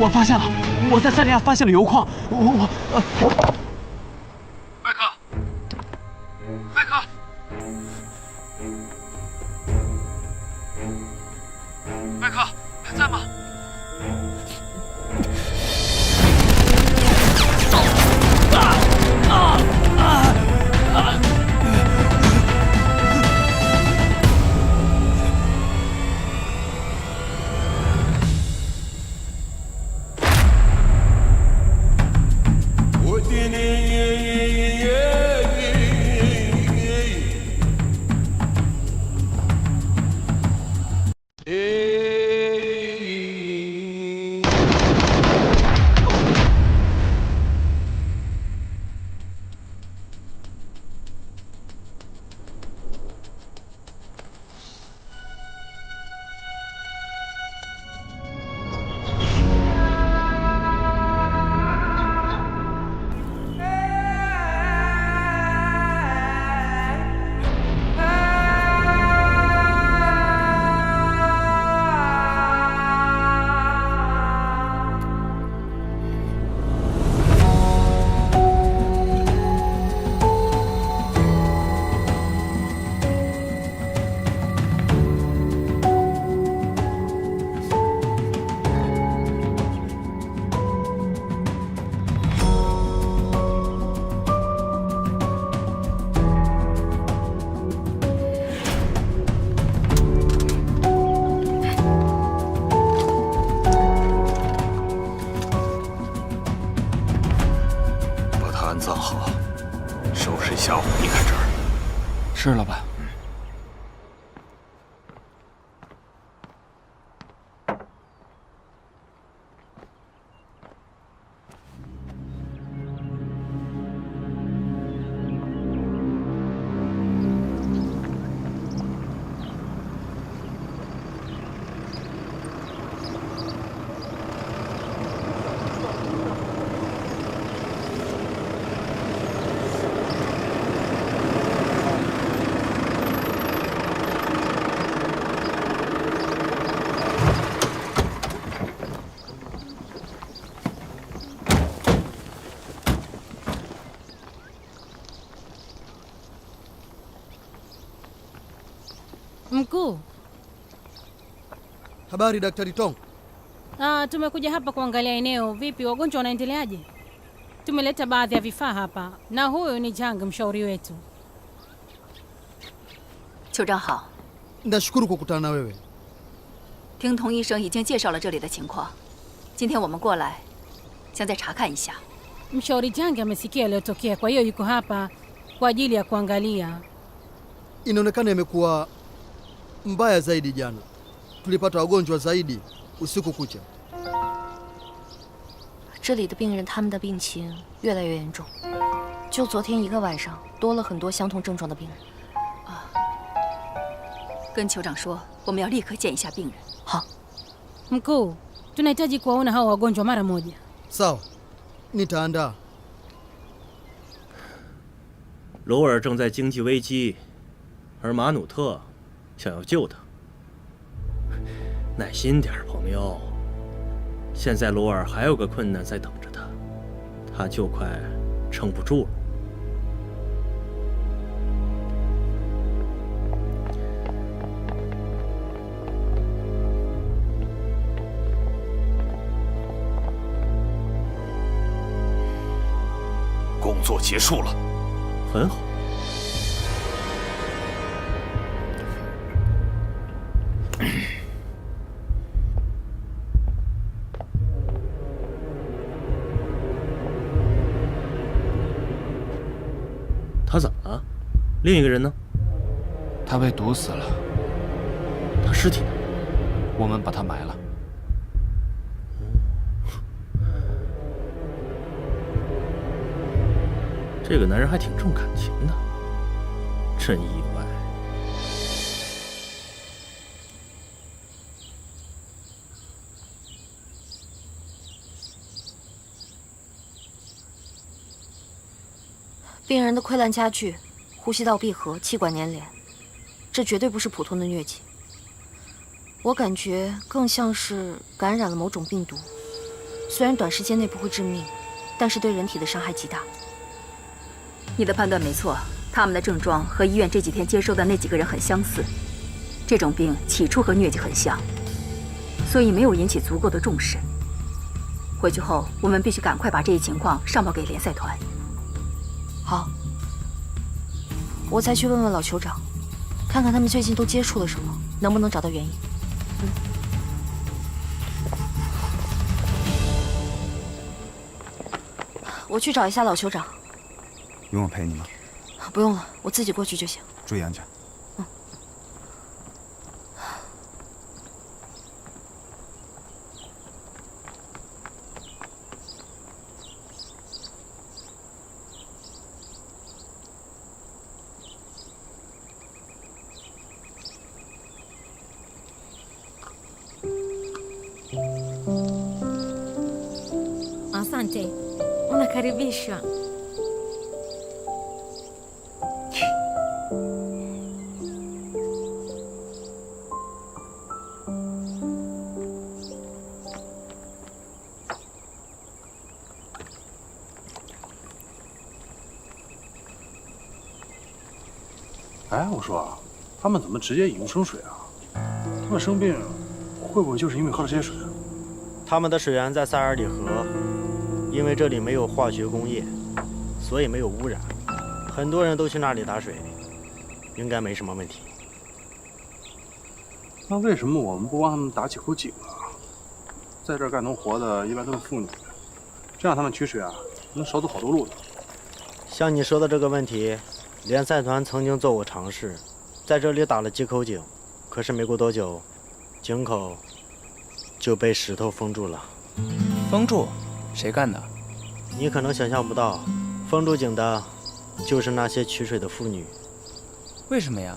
我发现了，我在三里岸发现了油矿，麦克，麦克，麦克，还在吗？葬好，收拾一下午离开这儿。是老板。Mkuu. Habari Daktari Tong. Tumekuja hapa kuangalia eneo. Vipi, wagonjwa wanaendeleaje? Tumeleta baadhi ya vifaa hapa na huyu ni Jang, mshauri wetu. 酋长好， Nashukuru kukutana na wewe. 听童医生已经介绍了这里的情况，今天我们过来，想再查看一下。 Mshauri Jang amesikia yaliyotokea, kwa hiyo yuko hapa kwa ajili ya kuangalia. Inaonekana imekuwa mbaya zaidi jana. Tulipata wagonjwa zaidi usiku kucha. 这里的病人他们的病情越来越严重，就昨天一个晚上多了很多相同症状的病人。 跟酋长说，我们要立刻见一下病人。好。 Mkuu, tunahitaji kuwaona hao wagonjwa mara moja. Sawa, nitaandaa. 罗尔正在经济危机，而马努特想要救他。耐心点，朋友。现在罗尔还有个困难在等着他，他就快撑不住了。 工作结束了，很好。他怎么了？另一个人呢？他被毒死了。他尸体呢？我们把他埋了。 这个男人还挺重感情的，真意外。病人的溃烂加剧，呼吸道闭合，气管粘连，这绝对不是普通的疟疾。我感觉更像是感染了某种病毒。虽然短时间内不会致命，但是对人体的伤害极大。你的判断没错，他们的症状和医院这几天接收的那几个人很相似。这种病起初和疟疾很像，所以没有引起足够的重视。回去后，我们必须赶快把这一情况上报给联赛团。好，我再去问问老酋长，看看他们最近都接触了什么，能不能找到原因。我去找一下老酋长。用我陪你吗？不用了，我自己过去就行。注意安全。Asante, unakaribishwa.哎，我说，他们怎么直接饮用生水啊？他们生病，会不会就是因为喝了这些水啊？他们的水源在塞尔里河，因为这里没有化学工业，所以没有污染，很多人都去那里打水，应该没什么问题。那为什么我们不帮他们打几口井啊？在这儿干农活的一般都是妇女，这样他们取水啊，能少走好多路呢。像你说的这个问题，联赛团曾经做过尝试，在这里打了几口井，可是没过多久，井口就被石头封住了。封住？谁干的？你可能想象不到，封住井的就是那些取水的妇女。为什么呀？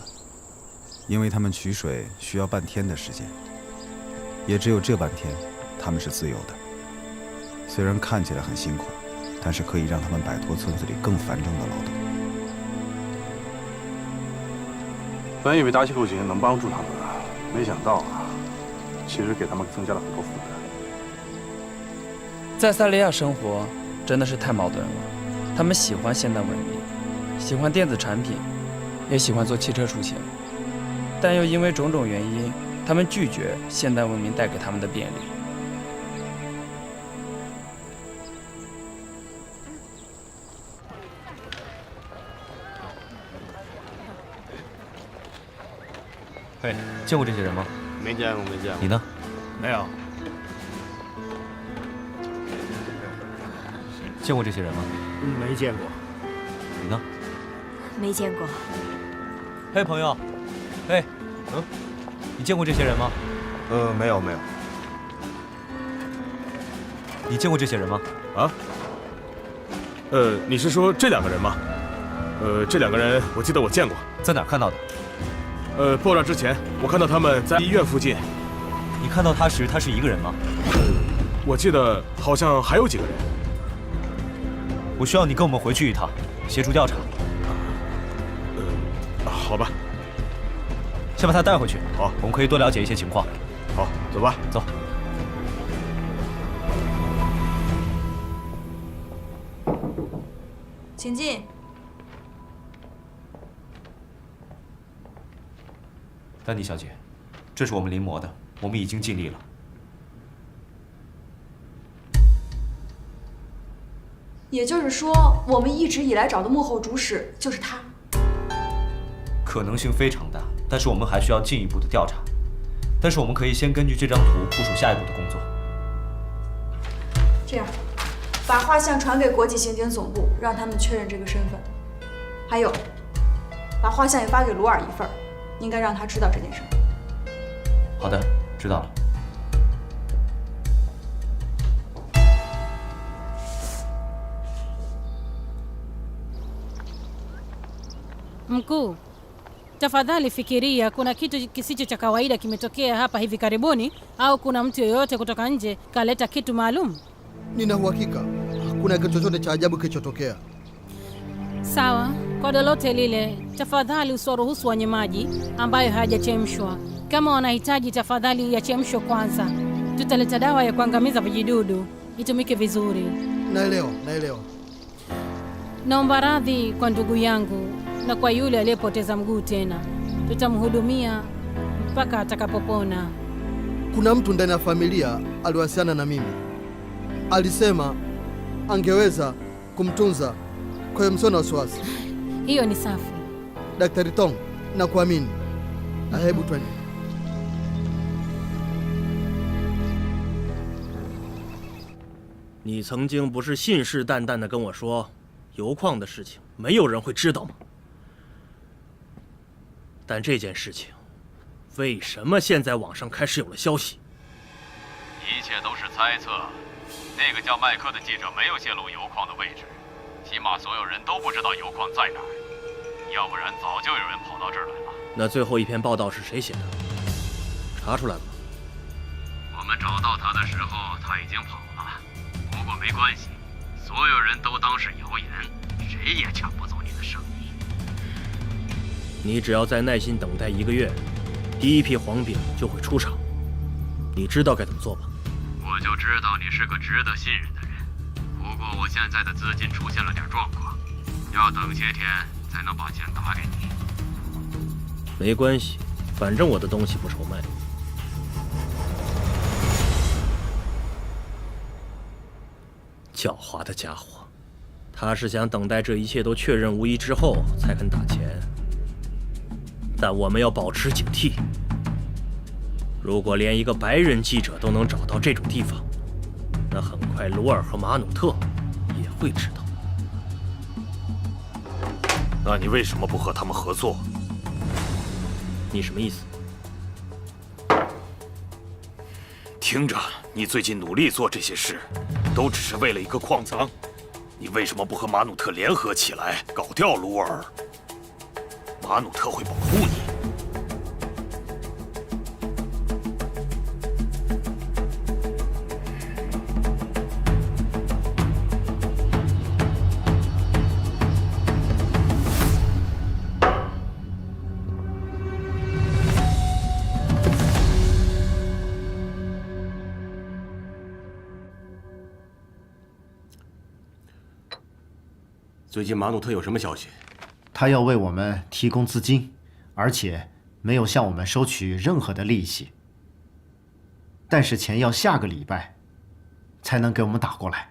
因为他们取水需要半天的时间，也只有这半天，他们是自由的。虽然看起来很辛苦，但是可以让他们摆脱村子里更繁重的劳动。本以为打几口井能帮助他们，没想到啊，其实给他们增加了很多负担。在塞利亚生活真的是太矛盾了，他们喜欢现代文明，喜欢电子产品，也喜欢坐汽车出行，但又因为种种原因，他们拒绝现代文明带给他们的便利。嘿，见过这些人吗？没见过，没见过。你呢？没有。见过这些人吗？没见过。你呢？没见过。嘿，朋友，嘿，你见过这些人吗？没有。你见过这些人吗？啊？你是说这两个人吗？这两个人我记得我见过。在哪儿看到的？爆炸之前，我看到他们在医院附近。你看到他时，他是一个人吗？我记得好像还有几个人。我需要你跟我们回去一趟，协助调查。好吧。先把他带回去。好，我们可以多了解一些情况。好，走吧。走。请进。丹妮小姐，这是我们临摹的，我们已经尽力了。也就是说，我们一直以来找的幕后主使就是他。可能性非常大，但是我们还需要进一步的调查。但是我们可以先根据这张图部署下一步的工作。这样，把画像传给国际刑警总部，让他们确认这个身份。还有，把画像也发给鲁尔一份，应该让他知道这件事。好的，知道了。Mkuu, tafadhali fikiria kuna kitu kisicho cha kawaida kimetokea hapa hivi karibuni, au kuna mtu yeyote kutoka nje kaleta kitu maalum? Nina uhakika hakuna kitu chochote cha ajabu kilichotokea. Sawa, kwa lolote lile, tafadhali usiwaruhusu wanywe maji ambayo hayajachemshwa. Kama wanahitaji, tafadhali yachemshwe kwanza. Tutaleta dawa ya kuangamiza vijidudu. itumike vizuri. Naelewa. Naomba radhi kwa ndugu yangu na kwa yule aliyepoteza mguu tena. Tutamhudumia mpaka atakapopona. Kuna mtu ndani ya familia aliwasiliana na mimi, alisema angeweza kumtunza, kwa hiyo msio na wasiwasi. Hiyo ni safi. Daktari Tong, nakuamini. Hebu twende.你曾经不是信誓旦旦地跟我说，油矿的事情没有人会知道吗？但这件事情，为什么现在网上开始有了消息？一切都是猜测。那个叫麦克的记者没有泄露油矿的位置，起码所有人都不知道油矿在哪儿，要不然早就有人跑到这儿来了。那最后一篇报道是谁写的？查出来了吗？我们找到他的时候，他已经跑了。不过没关系，所有人都当是谣言，谁也抢不走你的生意。你只要再耐心等待1个月，第一批黄饼就会出厂。你知道该怎么做吧？我就知道你是个值得信任的人。不过我现在的资金出现了点状况，要等些天才能把钱打给你。没关系，反正我的东西不愁卖。狡猾的家伙，他是想等待这一切都确认无疑之后才肯打钱。但我们要保持警惕。如果连一个白人记者都能找到这种地方，那很快鲁尔和马努特也会知道。那你为什么不和他们合作？你什么意思？听着，你最近努力做这些事，都只是为了一个矿藏。你为什么不和马努特联合起来搞掉鲁尔？马努特会保护你。最近马努特有什么消息？他要为我们提供资金，而且没有向我们收取任何的利息。但是钱要下个礼拜才能给我们打过来。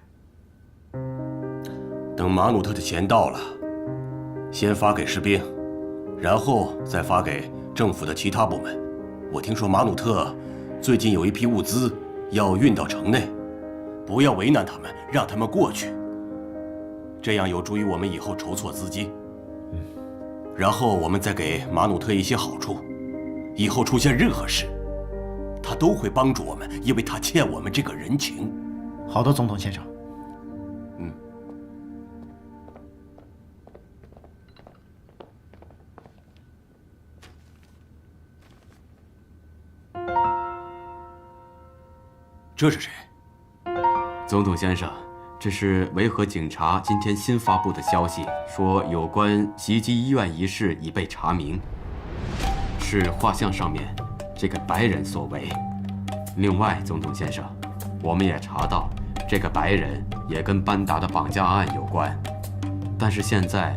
等马努特的钱到了，先发给士兵，然后再发给政府的其他部门。我听说马努特最近有一批物资要运到城内，不要为难他们，让他们过去。这样有助于我们以后筹措资金。然后我们再给马努特一些好处，以后出现任何事，他都会帮助我们，因为他欠我们这个人情。好的，总统先生。这是谁？总统先生。这是维和警察今天新发布的消息，说有关袭击医院一事已被查明，是画像上面这个白人所为。另外，总统先生，我们也查到这个白人也跟班达的绑架案有关，但是现在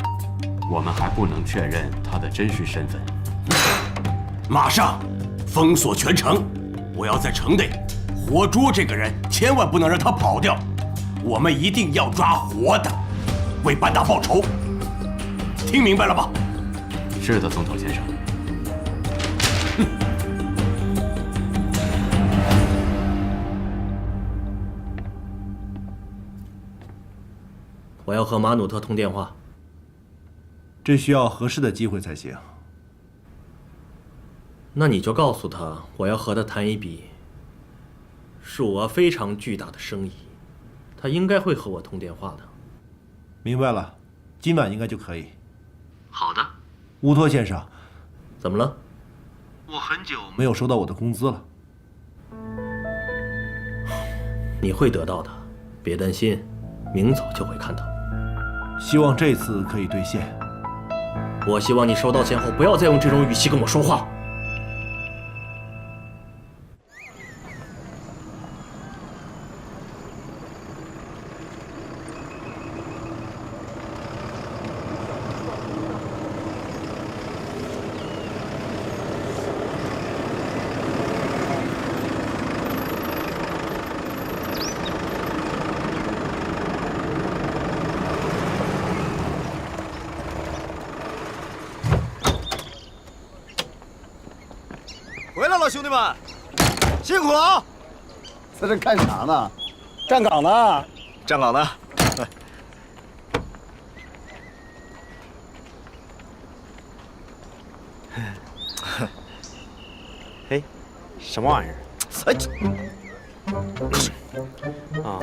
我们还不能确认他的真实身份。马上封锁全城，我要在城内活捉这个人，千万不能让他跑掉。我们一定要抓活的，为班达报仇。听明白了吧？是的，总统先生。我要和马努特通电话。这需要合适的机会才行。那你就告诉他，我要和他谈一笔数额非常巨大的生意。他应该会和我通电话的。明白了，今晚应该就可以。好的。乌托先生，怎么了？我很久没有收到我的工资了。你会得到的，别担心，明早就会看到。希望这次可以兑现。我希望你收到钱后不要再用这种语气跟我说话。了，兄弟们，辛苦了啊！在这干啥呢？站岗呢。站岗呢。哎，什么玩意儿？哎，啊，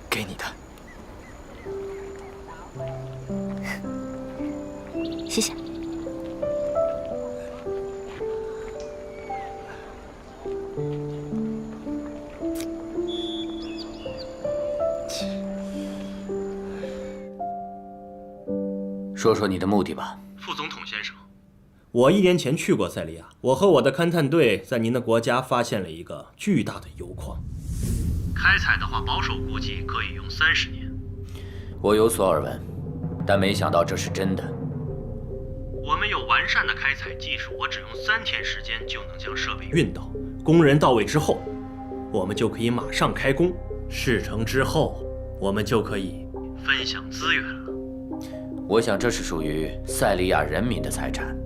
给你的。谢谢。说说你的目的吧。副总统先生，我1年前去过塞利亚，我和我的勘探队在您的国家发现了一个巨大的铀矿。开采的话，保守估计可以用30年。我有所耳闻，但没想到这是真的。我们有完善的开采技术，我只用3天时间就能将设备运到。工人到位之后，我们就可以马上开工。事成之后，我们就可以分享资源了。我想这是属于塞利亚人民的财产，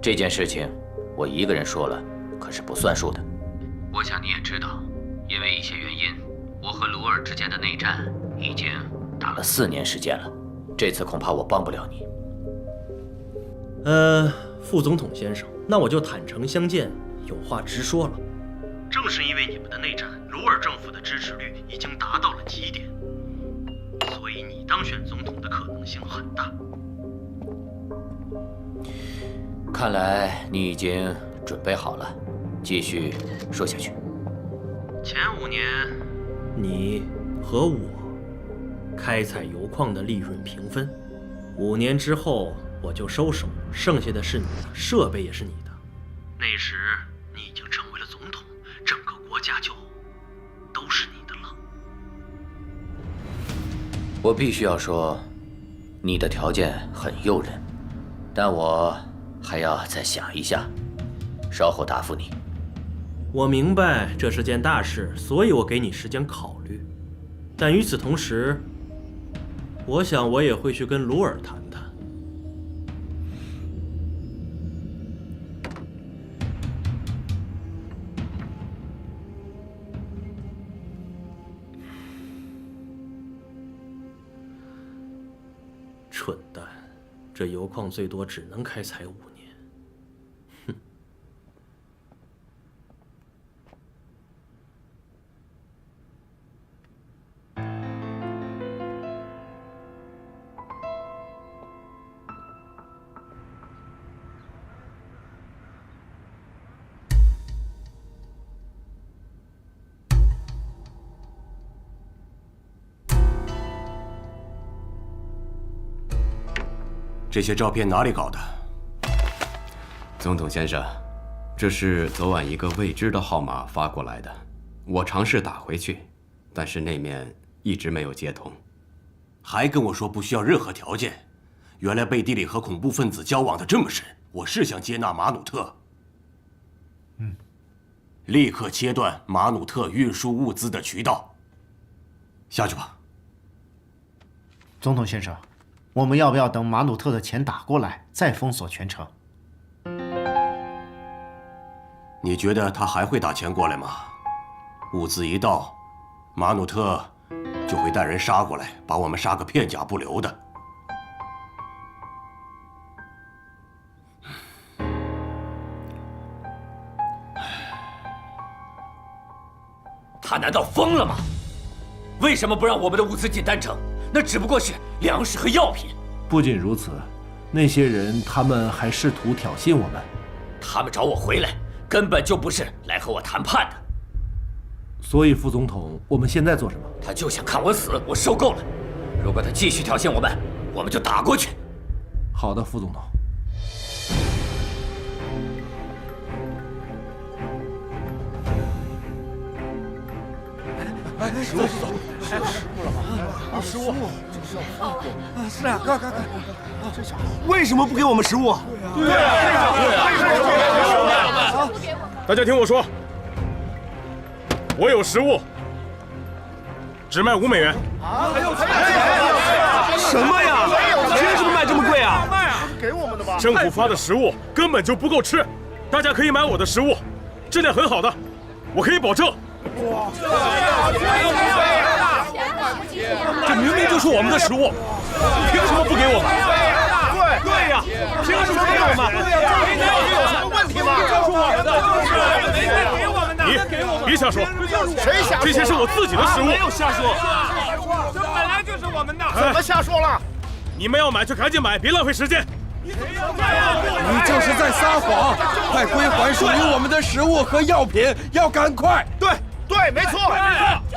这件事情我一个人说了可是不算数的。我想你也知道，因为一些原因，我和鲁尔之间的内战已经打了4年时间了，这次恐怕我帮不了你。副总统先生，那我就坦诚相见，有话直说了。正是因为你们的内战，鲁尔政府的支持率已经达到了极点，所以你当选总统的可能性很大。看来你已经准备好了，继续说下去。前5年，你和我开采铀矿的利润平分，5年之后我就收手，剩下的是你的，设备也是你的。那时你已经成为了总统，整个国家就都是你的了。我必须要说，你的条件很诱人，但我还要再想一下，稍后答复你。我明白这是件大事，所以我给你时间考虑。但与此同时，我想我也会去跟鲁尔谈谈。蠢蛋，这铀矿最多只能开采5年。哼。这些照片哪里搞的？总统先生，这是昨晚一个未知的号码发过来的，我尝试打回去，但是那面一直没有接通。还跟我说不需要任何条件，原来背地里和恐怖分子交往的这么深。我是想接纳马努特，立刻切断马努特运输物资的渠道。下去吧。总统先生，我们要不要等马努特的钱打过来再封锁全城？你觉得他还会打钱过来吗？物资一到，马努特就会带人杀过来，把我们杀个片甲不留的。他难道疯了吗？为什么不让我们的物资进丹城？那只不过是粮食和药品。不仅如此，那些人他们还试图挑衅我们。他们找我回来，根本就不是来和我谈判的。所以，副总统，我们现在做什么？他就想看我死，我受够了。如果他继续挑衅我们，我们就打过去。好的，副总统。食物，食物，是啊，快！为什么不给我们食物？对啊！大家听我说，我有食物，只卖5美元。什么呀？凭什么卖这么贵啊？给我们的吧。政府发的食物根本就不够吃，大家可以买我的食物，质量很好的，我可以保证。这明明就是我们的食物，凭什么不给我们？对呀，凭什么不给我们？有什么问题吗？就是我们的，给我们的。你别瞎说，谁瞎说？这些是我自己的食物。没有瞎说，这本来就是我们的。怎么瞎说了？你们要买就赶紧买，别浪费时间。你这是在撒谎！快归还属于我们的食物和药品，要赶快！对，没错，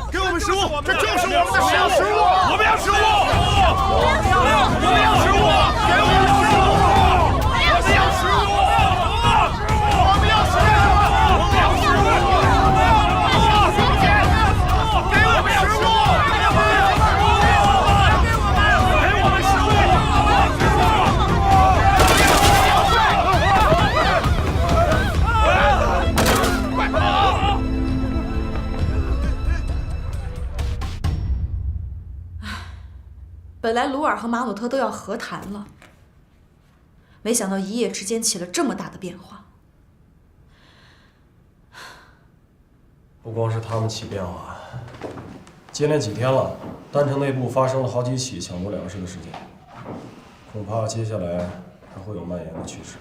给我们食物，这就是我们的食物，我们要食物，我们要食物，给我们食物，我们要食物，我们要食物，给我们食物。本来鲁尔和马努特都要和谈了，没想到一夜之间起了这么大的变化。不光是他们起变化，接连几天了，丹城内部发生了好几起抢夺粮食的事件，恐怕接下来还会有蔓延的趋势。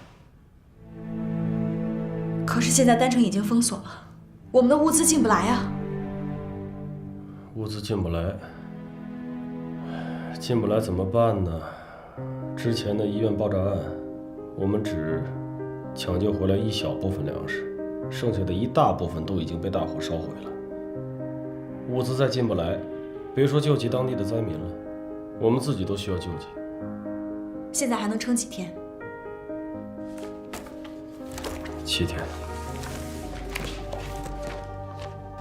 可是现在丹城已经封锁了，我们的物资进不来啊！物资进不来。进不来怎么办呢？之前的医院爆炸案，我们只抢救回来一小部分粮食，剩下的一大部分都已经被大火烧毁了。物资再进不来，别说救济当地的灾民了，我们自己都需要救济。现在还能撑几天？7天。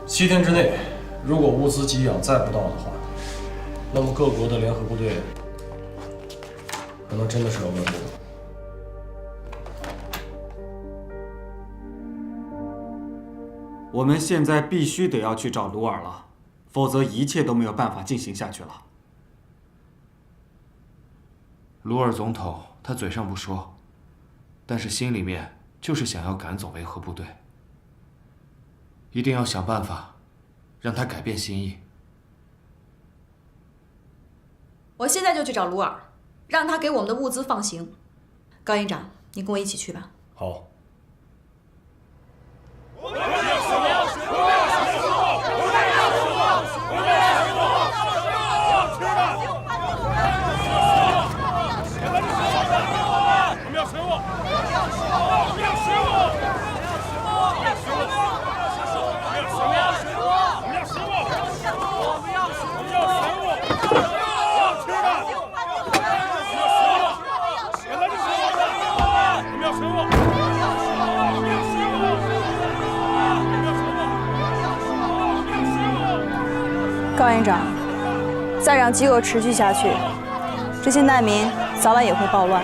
7天之内，如果物资给养再不到的话，那么各国的联合部队可能真的是要问责。我们现在必须得要去找鲁尔了，否则一切都没有办法进行下去了。鲁尔总统他嘴上不说，但是心里面就是想要赶走维和部队，一定要想办法让他改变心意。我现在就去找鲁尔，让他给我们的物资放行。高营长，你跟我一起去吧。好。高营长，再让饥饿持续下去，这些难民早晚也会暴乱。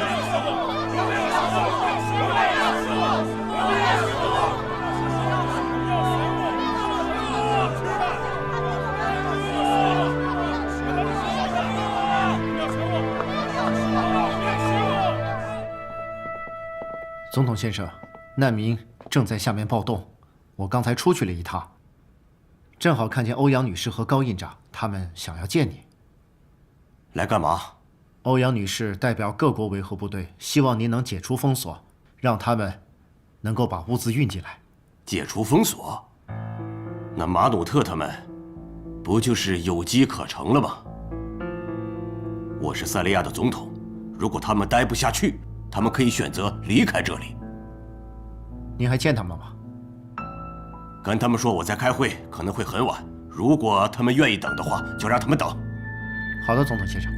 总统先生，难民正在下面暴动，我刚才出去了一趟。正好看见欧阳女士和高印长，他们想要见你。来干嘛？欧阳女士代表各国维和部队，希望您能解除封锁，让他们能够把物资运进来。解除封锁？那马努特他们不就是有机可乘了吗？我是塞利亚的总统，如果他们待不下去，他们可以选择离开这里。您还见他们吗？跟他们说我在开会，可能会很晚。如果他们愿意等的话，就让他们等。好的，总统先生。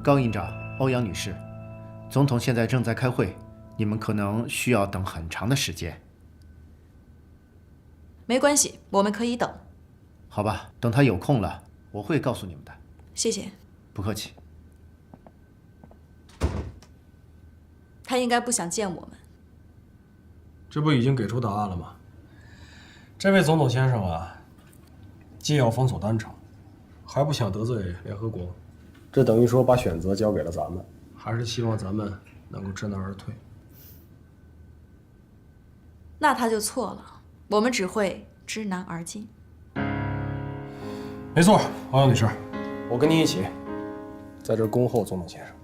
高营长、欧阳女士，总统现在正在开会。你们可能需要等很长的时间。没关系，我们可以等。好吧，等他有空了，我会告诉你们的。谢谢。不客气。他应该不想见我们。这不已经给出答案了吗？这位总统先生啊，既要封锁丹城，还不想得罪联合国，这等于说把选择交给了咱们，还是希望咱们能够知难而退。那他就错了，我们只会知难而进。没错，欧阳女士，我跟您一起在这恭候总统先生。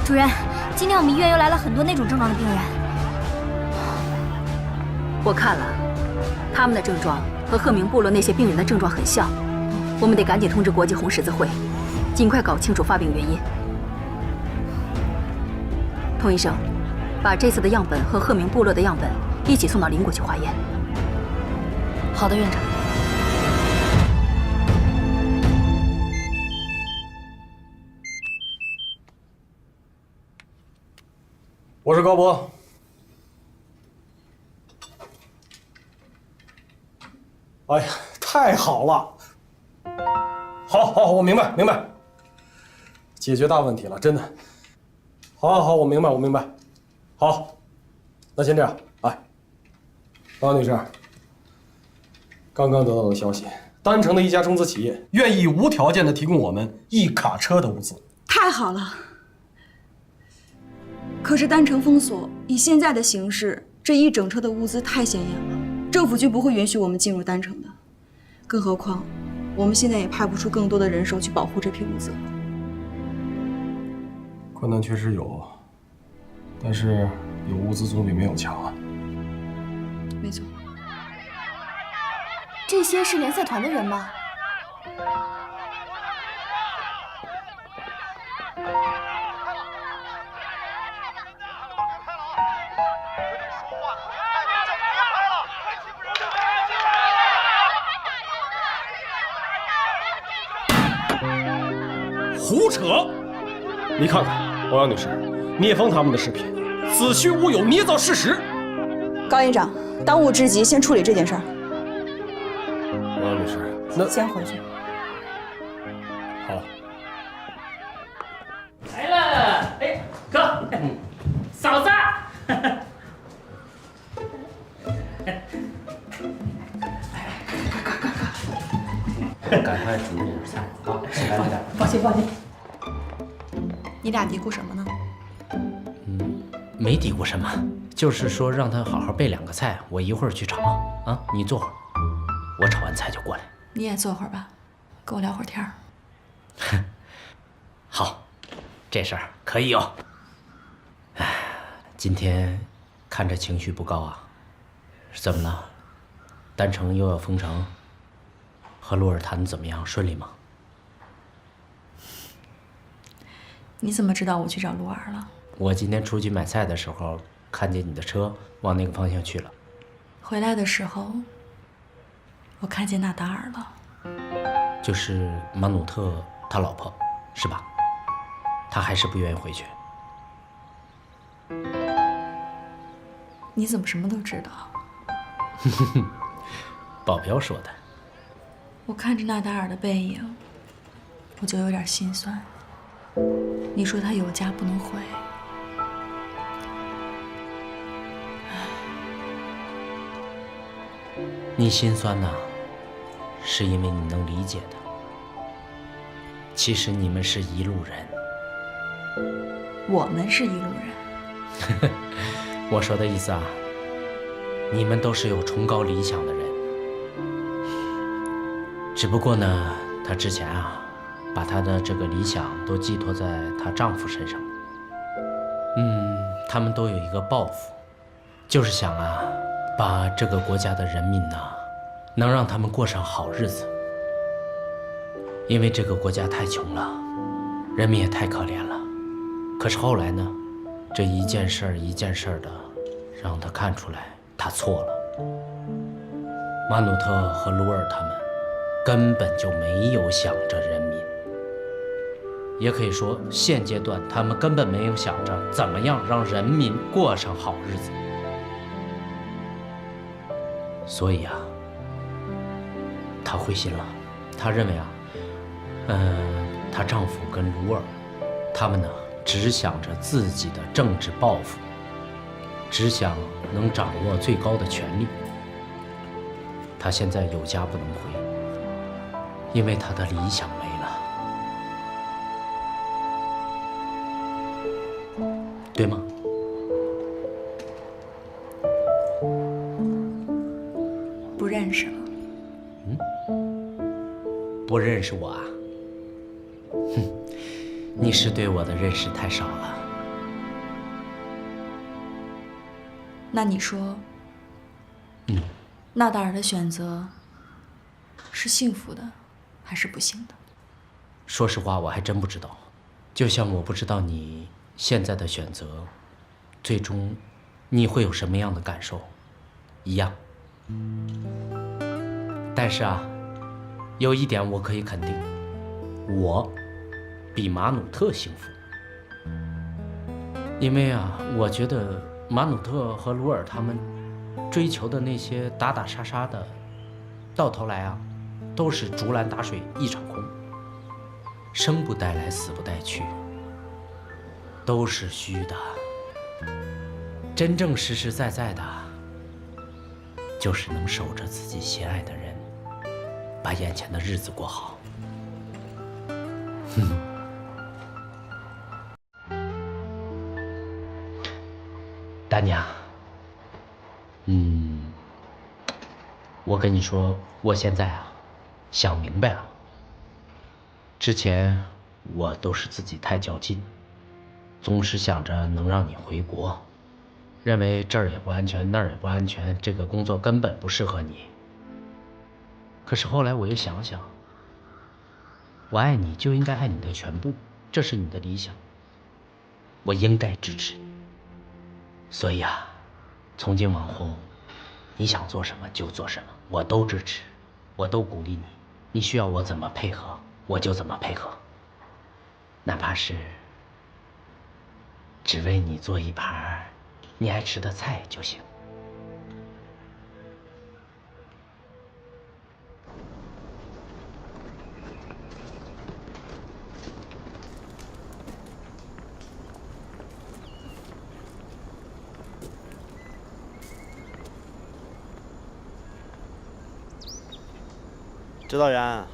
主任，今天我们医院又来了很多那种症状的病人。我看了，他们的症状和鹤鸣部落那些病人的症状很像，我们得赶紧通知国际红十字会，尽快搞清楚发病原因。童医生，把这次的样本和鹤鸣部落的样本一起送到邻国去化验。好的，院长。我是高博。哎呀，太好了！好，我明白，解决大问题了，真的。好，我明白。好，那先这样，哎，高女士，刚刚得到的消息，丹城的一家中资企业愿意无条件的提供我们1卡车的物资。太好了！可是丹城封锁，以现在的形势，这1整车的物资太显眼了，政府局不会允许我们进入丹城的。更何况，我们现在也派不出更多的人手去保护这批物资了。困难确实有，但是有物资总比没有强啊。没错。这些是联赛团的人吗？胡扯！你看看，欧阳女士，聂风他们的视频，子虚乌有，捏造事实。高院长，当务之急，先处理这件事儿。欧阳女士，那先回去。好。来了，哎，哥，嫂子。赶快准备点菜啊！来，放心。你俩嘀咕什么呢？没嘀咕什么，就是说让他好好备2个菜，我一会儿去炒啊。你坐会儿，我炒完菜就过来。你也坐会儿吧，跟我聊会儿天儿。好，这事儿可以哦。哎，今天看着情绪不高啊，怎么了？丹城又要封城？和鹿儿谈怎么样？顺利吗？你怎么知道我去找鹿儿了？我今天出去买菜的时候，看见你的车往那个方向去了。回来的时候，我看见纳达尔了。就是马努特他老婆，是吧？他还是不愿意回去。你怎么什么都知道？保镖说的。我看着纳达尔的背影，我就有点心酸。你说他有家不能回，你心酸呐，是因为你能理解的。其实你们是一路人。我们是一路人。我说的意思啊，你们都是有崇高理想的人。只不过呢，她之前啊，把她的这个理想都寄托在她丈夫身上。他们都有一个抱负，就是想啊，把这个国家的人民呢，能让他们过上好日子。因为这个国家太穷了，人民也太可怜了。可是后来呢，这一件事儿一件事儿的，让她看出来他错了。马努特和鲁尔他们根本就没有想着人民，也可以说现阶段他们根本没有想着怎么样让人民过上好日子。所以啊，她灰心了。她认为啊，她丈夫跟鲁尔，他们呢只想着自己的政治抱负，只想能掌握最高的权力。她现在有家不能回，因为她的理想没了，对吗？不认识了。不认识我啊？哼，你是对我的认识太少了。那你说，纳达尔的选择是幸福的，还是不幸的？说实话，我还真不知道。就像我不知道你现在的选择，最终你会有什么样的感受一样。但是啊，有一点我可以肯定，我比马努特幸福。因为啊，我觉得马努特和鲁尔他们追求的那些打打杀杀的，到头来啊，都是竹篮打水一场空，生不带来，死不带去，都是虚的。真正实实在在的，就是能守着自己心爱的人，把眼前的日子过好。丹娘，我跟你说，我现在啊，想明白了。之前我都是自己太较劲，总是想着能让你回国，认为这儿也不安全，那儿也不安全，这个工作根本不适合你。可是后来我又想想，我爱你就应该爱你的全部，这是你的理想，我应该支持你。所以啊，从今往后，你想做什么就做什么，我都支持，我都鼓励你。你需要我怎么配合，我就怎么配合，哪怕是只为你做一盘你爱吃的菜就行。指导员，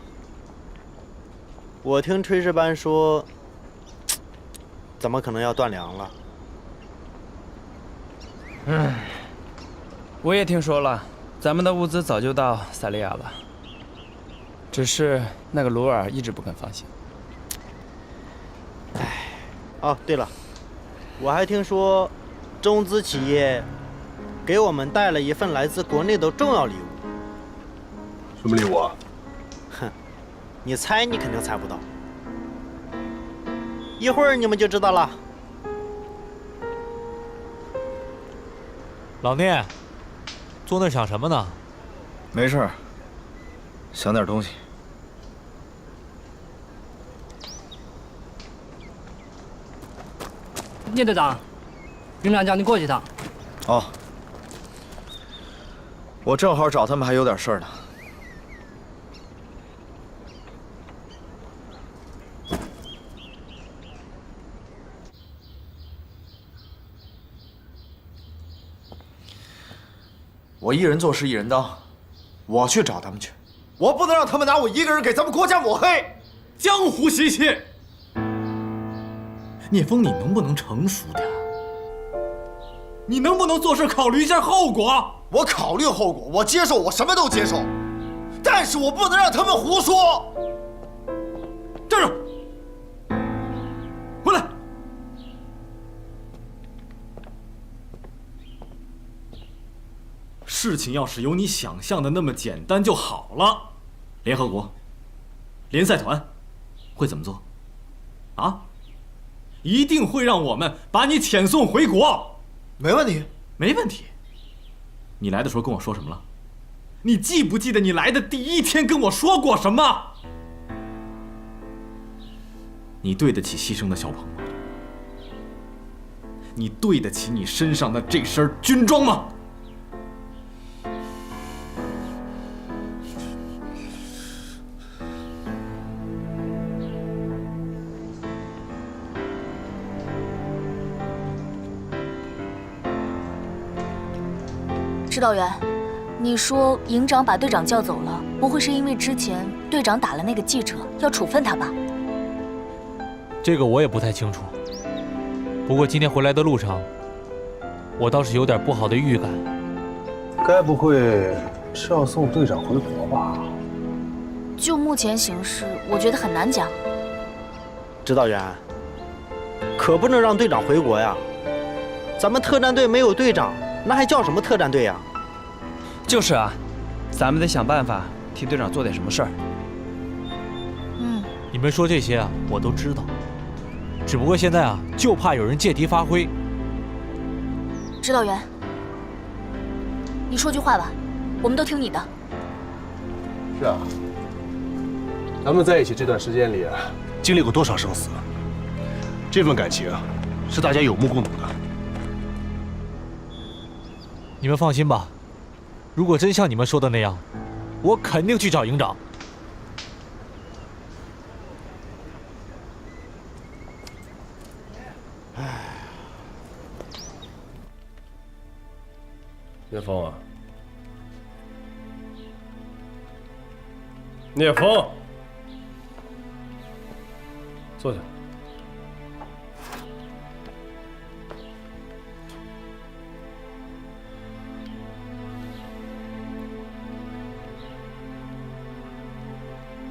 我听炊事班说，怎么可能要断粮了？我也听说了，咱们的物资早就到塞利亚了，只是那个鲁尔一直不肯放行。哦，对了，我还听说，中资企业给我们带了一份来自国内的重要礼物。什么礼物啊？哼，你猜你肯定猜不到，一会儿你们就知道了。老聂，坐那想什么呢？没事，想点东西。聂队长，云长叫你过去一趟。哦，我正好找他们还有点事儿呢。我一人做事一人当，我去找他们去，我不能让他们拿我一个人给咱们国家抹黑，江湖习气。聂风，你能不能成熟点？你能不能做事考虑一下后果？我考虑后果，我接受，我什么都接受，但是我不能让他们胡说。站住！回来！事情要是有你想象的那么简单就好了。联合国、联赛团会怎么做？啊？一定会让我们把你遣送回国。没问题，没问题。你来的时候跟我说什么了？你记不记得你来的第一天跟我说过什么？你对得起牺牲的小鹏吗？你对得起你身上的这身军装吗？指导员，你说营长把队长叫走了，不会是因为之前队长打了那个记者，要处分他吧？这个我也不太清楚。不过今天回来的路上，我倒是有点不好的预感。该不会是要送队长回国吧？就目前形势，我觉得很难讲。指导员，可不能让队长回国呀！咱们特战队没有队长，那还叫什么特战队呀？就是啊，咱们得想办法替队长做点什么事儿。你们说这些啊，我都知道。只不过现在啊，就怕有人借题发挥。指导员，你说句话吧，我们都听你的。是啊，咱们在一起这段时间里，经历过多少生死，这份感情是大家有目共睹的。你们放心吧，如果真像你们说的那样，我肯定去找营长。聂风啊，聂风，坐下。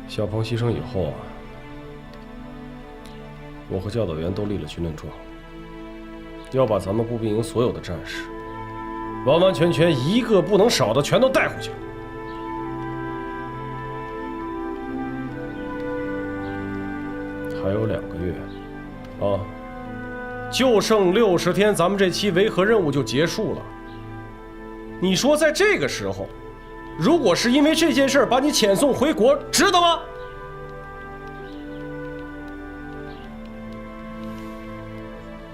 小鹏牺牲以后啊，我和教导员都立了军令状，要把咱们步兵营所有的战士，完完全全一个不能少的全都带回去。还有2个月，啊，就剩60天，咱们这期维和任务就结束了。你说在这个时候，如果是因为这件事把你遣送回国，值得吗？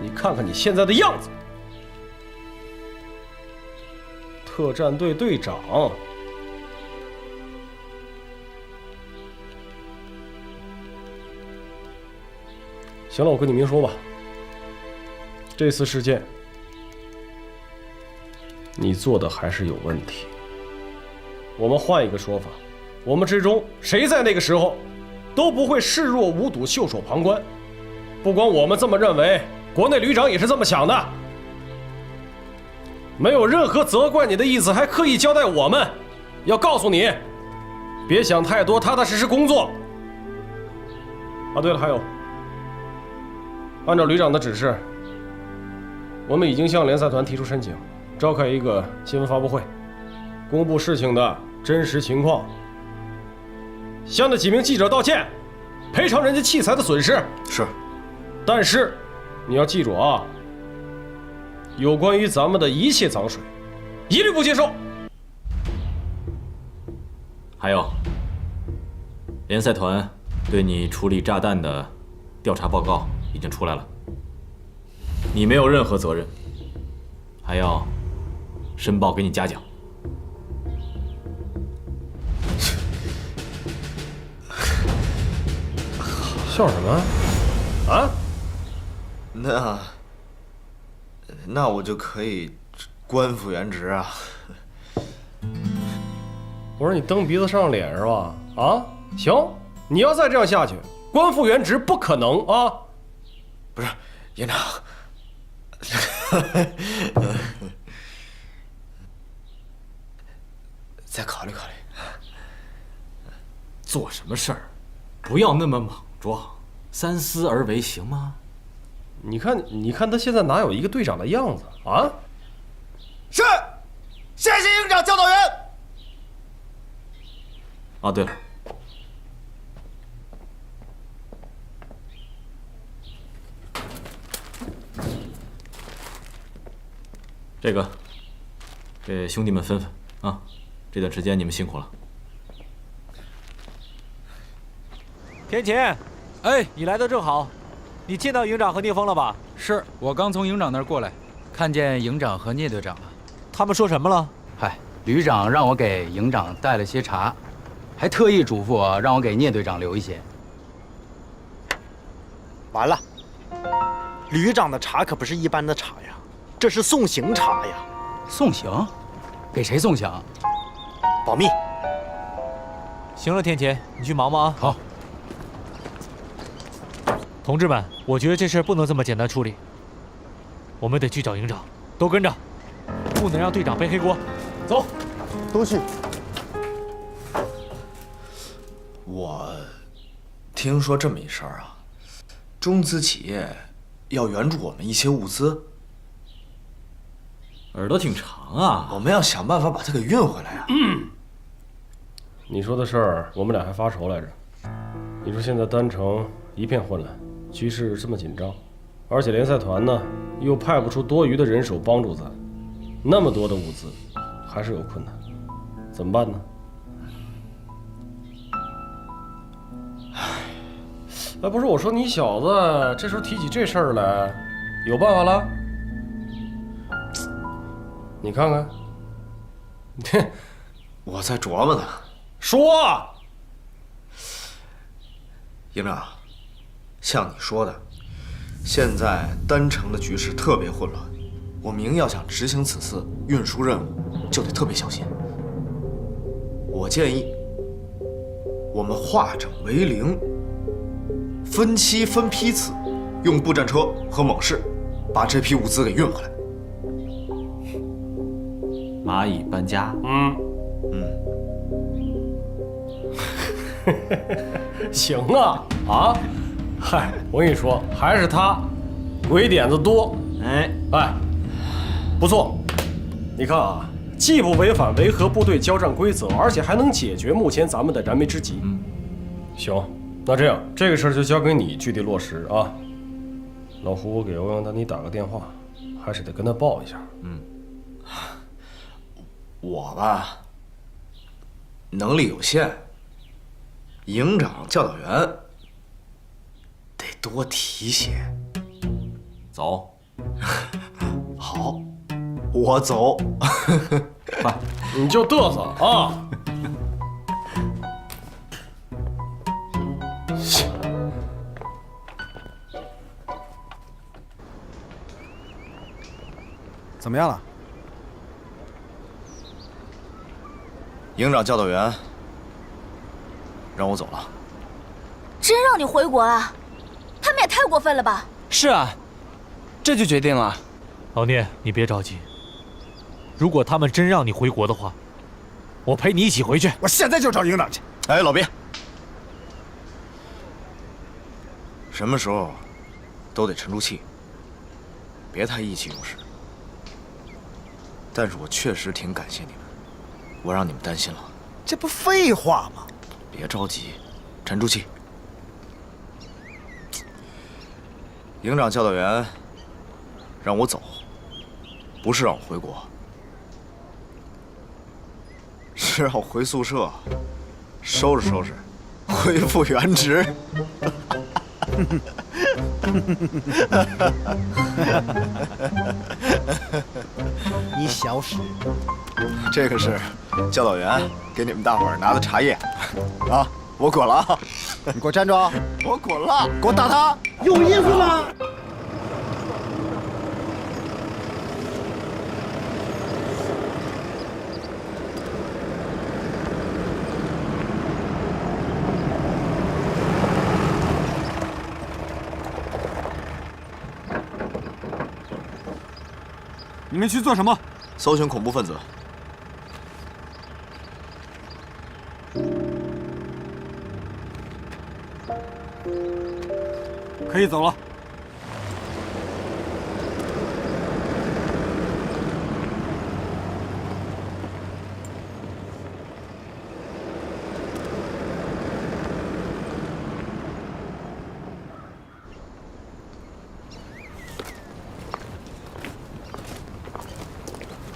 你看看你现在的样子，特战队队长，行了，我跟你明说吧，这次事件你做的还是有问题。我们换一个说法，我们之中谁在那个时候都不会视若无睹、袖手旁观。不光我们这么认为，国内旅长也是这么想的。没有任何责怪你的意思，还刻意交代我们，要告诉你，别想太多，踏踏实实工作。啊，对了，还有，按照旅长的指示，我们已经向联赛团提出申请，召开一个新闻发布会，公布事情的真实情况，向那几名记者道歉，赔偿人家器材的损失。是，但是你要记住啊，有关于咱们的一切脏水，一律不接受。还有，联赛团对你处理炸弹的调查报告已经出来了，你没有任何责任，还要申报给你嘉奖。笑什么？啊？那我就可以官复原职啊！我说你蹬鼻子上脸是吧？啊，行，你要再这样下去，官复原职不可能啊！不是，营长，再考虑考虑。做什么事儿，不要那么莽撞，三思而为，行吗？你看他现在哪有一个队长的样子啊？是，谢谢营长、教导员。啊，对了，这个给兄弟们分分啊，这段时间你们辛苦了。天晴，哎，你来的正好，你见到营长和聂风了吧？是我刚从营长那儿过来，看见营长和聂队长了。他们说什么了？嗨，旅长让我给营长带了些茶，还特意嘱咐我让我给聂队长留一些。完了，旅长的茶可不是一般的茶呀，这是送行茶呀。送行？给谁送行？保密。行了，天晴，你去忙吧啊。好。同志们，我觉得这事不能这么简单处理，我们得去找营长，都跟着，不能让队长背黑锅。走，都去。我听说这么一事儿啊，中资企业要援助我们一些物资。耳朵挺长啊，我们要想办法把它给运回来呀。你说的事儿，我们俩还发愁来着。你说现在丹城一片混乱，局势这么紧张，而且联赛团呢又派不出多余的人手帮助咱，那么多的物资，还是有困难，怎么办呢？哎，不是，我说你小子这时候提起这事儿来，有办法了？你看看，我在琢磨呢。说，营长，像你说的，现在丹城的局势特别混乱，我们营要想执行此次运输任务，就得特别小心。我建议，我们化整为零，分期分批次，用步战车和猛士把这批物资给运回来。蚂蚁搬家。行啊啊！嗨，我跟你说，还是他，鬼点子多。哎，不错。你看啊，既不违反维和部队交战规则，而且还能解决目前咱们的燃眉之急。行，那这样这个事儿就交给你具体落实啊。老胡给欧阳丹妮打个电话，还是得跟他报一下。我吧，能力有限，营长、教导员得多提些。走。好，我走。快，你就嘚瑟啊！怎么样了？营长、教导员让我走了。真让你回国啊？他们也太过分了吧！是啊，这就决定了。老聂，你别着急。如果他们真让你回国的话，我陪你一起回去。我现在就找营长去。哎，老毕，什么时候都得沉住气，别太意气用事。但是我确实挺感谢你们，我让你们担心了。这不废话吗？别着急，沉住气。营长、教导员让我走，不是让我回国，是让我回宿舍收拾收拾，恢复原职。你小屎！这个是教导员给你们大伙儿拿的茶叶，啊，我滚了啊！你给我站住！我滚了！给我打他！有意思吗？你们去做什么？搜寻恐怖分子。可以走了。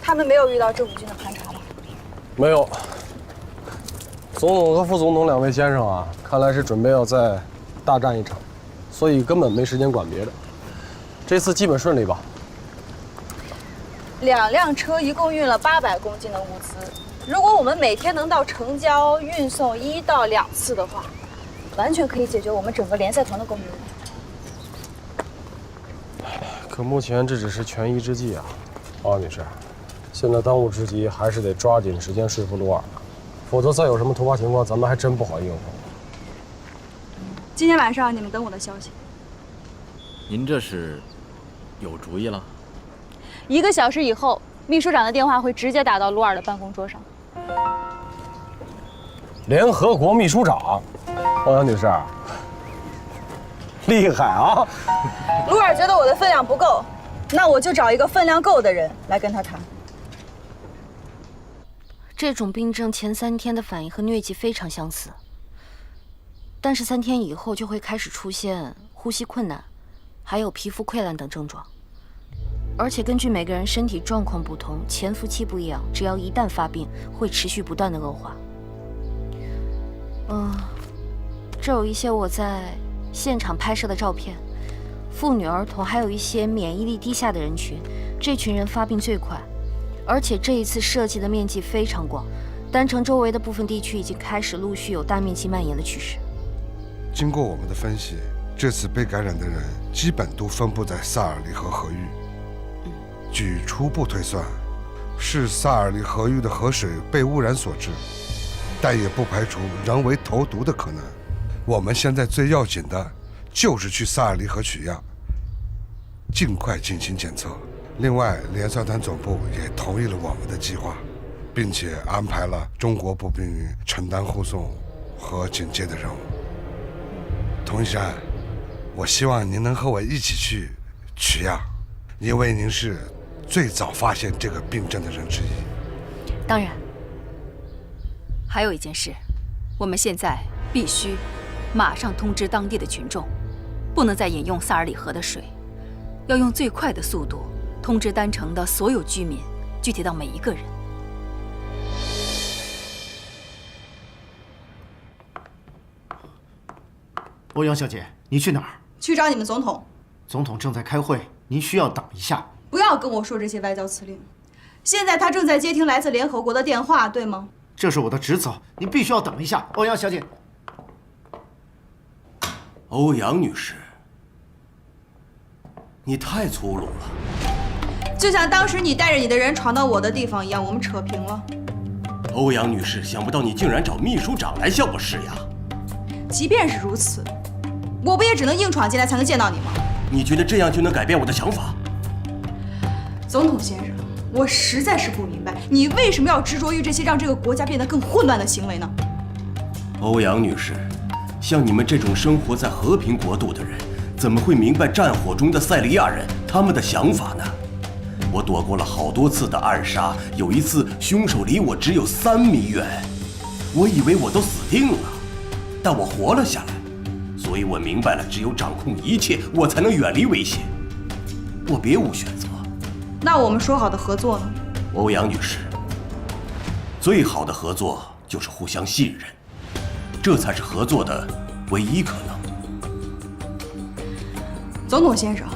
他他们没有遇到政府军的盘查吧？没有。总统和副总统两位先生啊，看来是准备要再大战一场，所以根本没时间管别的。这次基本顺利吧？2辆车一共运了800公斤的物资，如果我们每天能到城郊运送1到2次的话，完全可以解决我们整个联赛团的供应量。可目前这只是权宜之计啊，王女士。现在当务之急还是得抓紧时间说服鲁尔，否则再有什么突发情况，咱们还真不好应付。今天晚上你们等我的消息。您这是有主意了？1个小时以后，秘书长的电话会直接打到鲁尔的办公桌上。联合国秘书长，欧阳女士，厉害啊！鲁尔觉得我的分量不够，那我就找一个分量够的人来跟他谈。这种病症前3天的反应和疟疾非常相似，但是3天以后就会开始出现呼吸困难，还有皮肤溃烂等症状。而且根据每个人身体状况不同，潜伏期不一样，只要一旦发病，会持续不断的恶化。这有一些我在现场拍摄的照片，妇女、儿童，还有一些免疫力低下的人群，这群人发病最快，而且这一次涉及的面积非常广，丹城周围的部分地区已经开始陆续有大面积蔓延的趋势。经过我们的分析，这次被感染的人基本都分布在萨尔利河河域。据初步推算，是萨尔利河域的河水被污染所致，但也不排除人为投毒的可能。我们现在最要紧的就是去萨尔利河取样，尽快进行检测。另外，联赛团总部也同意了我们的计划，并且安排了中国步兵承担护送和警戒的任务。童一山，我希望您能和我一起去取样，因为您是最早发现这个病症的人之一。当然，还有一件事，我们现在必须马上通知当地的群众，不能再饮用萨尔里河的水，要用最快的速度通知丹城的所有居民，具体到每一个人。欧阳小姐，你去哪儿？去找你们总统。总统正在开会，您需要等一下。不要跟我说这些外交辞令。现在他正在接听来自联合国的电话，对吗？这是我的职责，您必须要等一下。欧阳小姐。欧阳女士，你太粗鲁了。就像当时你带着你的人闯到我的地方一样，我们扯平了。欧阳女士，想不到你竟然找秘书长来向我施压。即便是如此，我不也只能硬闯进来才能见到你吗？你觉得这样就能改变我的想法？总统先生，我实在是不明白，你为什么要执着于这些让这个国家变得更混乱的行为呢？欧阳女士，像你们这种生活在和平国度的人，怎么会明白战火中的塞利亚人他们的想法呢？我躲过了好多次的暗杀，有一次凶手离我只有3米远，我以为我都死定了，但我活了下来。所以我明白了，只有掌控一切，我才能远离危险。我别无选择。那我们说好的合作呢？欧阳女士，最好的合作就是互相信任，这才是合作的唯一可能。总统先生，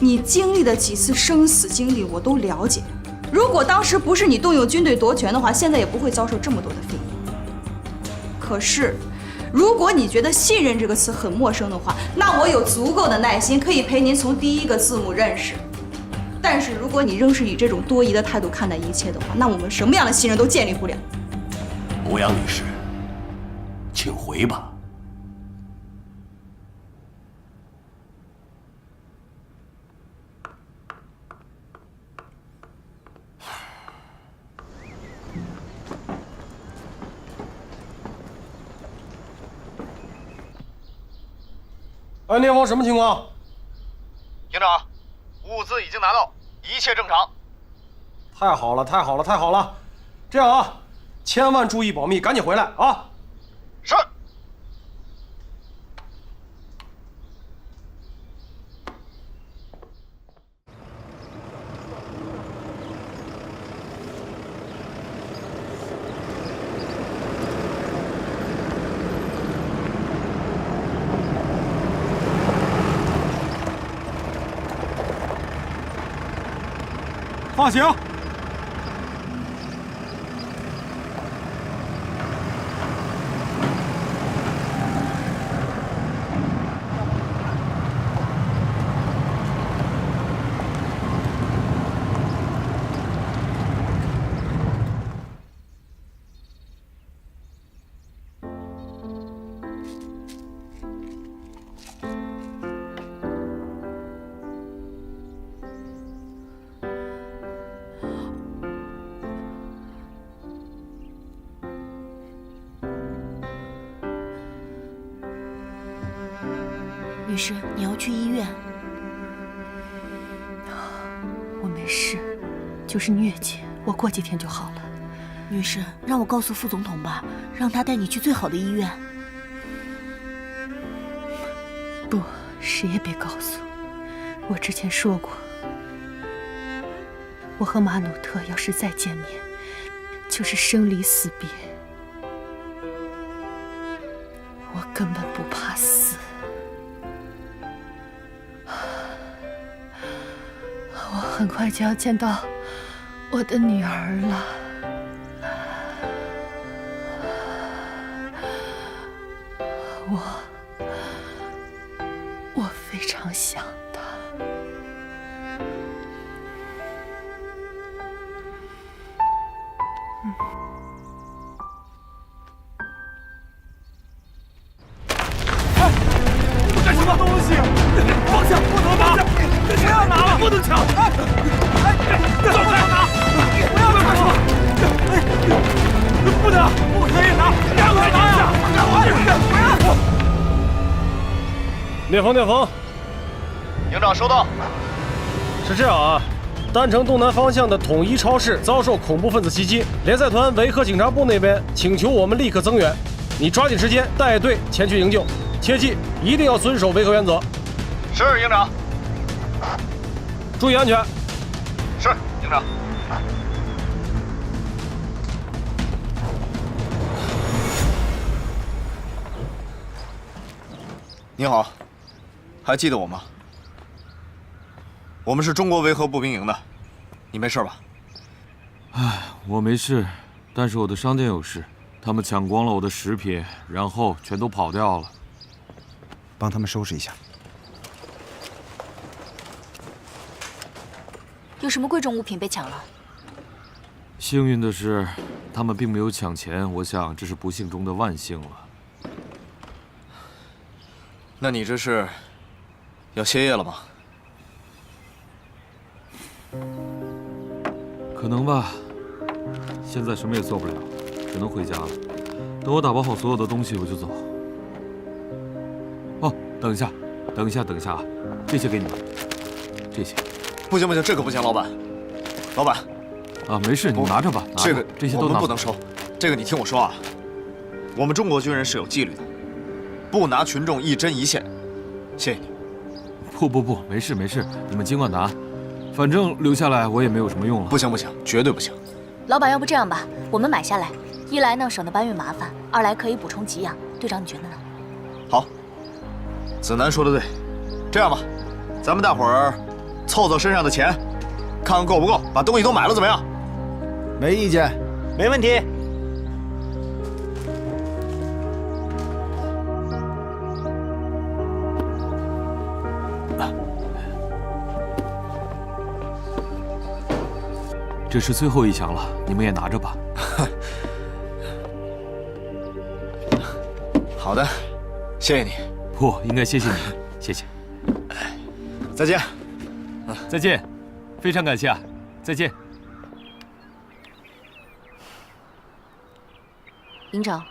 你经历的几次生死经历我都了解。如果当时不是你动用军队夺权的话，现在也不会遭受这么多的非议。可是，如果你觉得信任这个词很陌生的话，那我有足够的耐心可以陪您从第1个字母认识。但是如果你仍是以这种多疑的态度看待一切的话，那我们什么样的信任都建立不了。欧阳女士，请回吧。安田坊什么情况？营长，物资已经拿到，一切正常。太好了，太好了，太好了！这样啊，千万注意保密，赶紧回来啊！是。放行。女士，你要去医院。我没事，就是疟疾，我过几天就好了。女士，让我告诉副总统吧，让他带你去最好的医院。不，谁也别告诉。我之前说过，我和马努特要是再见面，就是生离死别。我根本不怕死。我很快就要见到我的女儿了。我非常想她。你们干什么东西？放下！不能拿！不要拿了！不能抢！干什么拿？不要干什么？不能！不可以拿！让我拿呀！让我！聂风，聂风，营长收到。是这样啊，丹城东南方向的统一超市遭受恐怖分子袭击，联赛团维和警察部那边请求我们立刻增援，你抓紧时间带队前去营救，切记一定要遵守维和原则。是，营长。注意安全。是，营长。你好，还记得我吗？我们是中国维和步兵营的，你没事吧？唉，我没事，但是我的商店有事，他们抢光了我的食品，然后全都跑掉了。帮他们收拾一下。有什么贵重物品被抢了？幸运的是，他们并没有抢钱，我想这是不幸中的万幸了。那你这是要歇业了吗？可能吧，现在什么也做不了，只能回家了。等我打包好所有的东西，我就走。哦，等一下，等一下，等一下啊！这些给你们，这些。不行不行，这可不行，老板。老板。啊，没事，你拿着吧。拿着这个这些都拿我们不能收。这个你听我说啊，我们中国军人是有纪律的，不拿群众一针一线。谢谢你。不，没事没事，你们尽管拿，反正留下来我也没有什么用了。不行，绝对不行。老板，要不这样吧，我们买下来，一来呢省得搬运麻烦，二来可以补充给养。队长，你觉得呢？好，子南说的对。这样吧，咱们大伙儿凑凑身上的钱，看看够不够，把东西都买了，怎么样？没意见，没问题。这是最后一箱了，你们也拿着吧。好的，谢谢你。不，应该谢谢你，谢谢。再见。再见，非常感谢啊，再见。营长，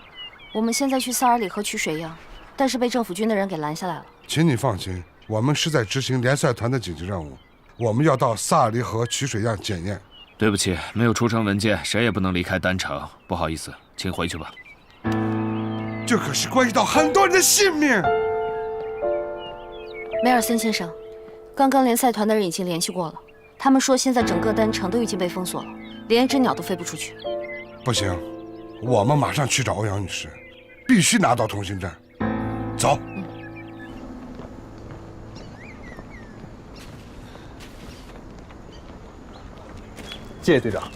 我们现在去萨尔里河取水样，但是被政府军的人给拦下来了。请你放心，我们是在执行联赛团的紧急任务，我们要到萨尔里河取水样检验。对不起，没有出城文件，谁也不能离开丹城。不好意思，请回去吧。这可是关系到很多人的性命。梅尔森先生，刚刚联赛团的人已经联系过了，他们说现在整个丹城都已经被封锁了，连一只鸟都飞不出去。不行，我们马上去找欧阳女士，必须拿到通行证。走。谢谢队长。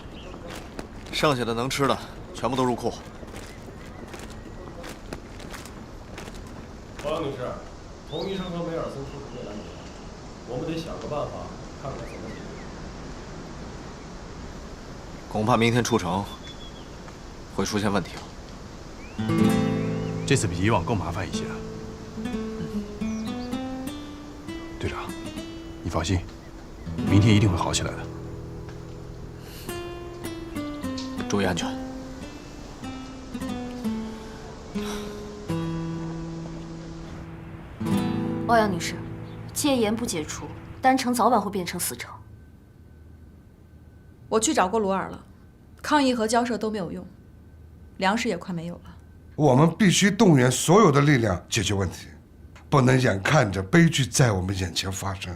剩下的能吃的全部都入库。欧阳女士，童医生和梅尔森出事被拦截了，我们得想个办法，看看怎么解决。恐怕明天出城会出现问题了。这次比以往更麻烦一些。队长，你放心，明天一定会好起来的。注意安全。欧阳女士，戒严不解除，丹城早晚会变成死城。我去找过鲁尔了，抗议和交涉都没有用，粮食也快没有了。我们必须动员所有的力量解决问题，不能眼看着悲剧在我们眼前发生。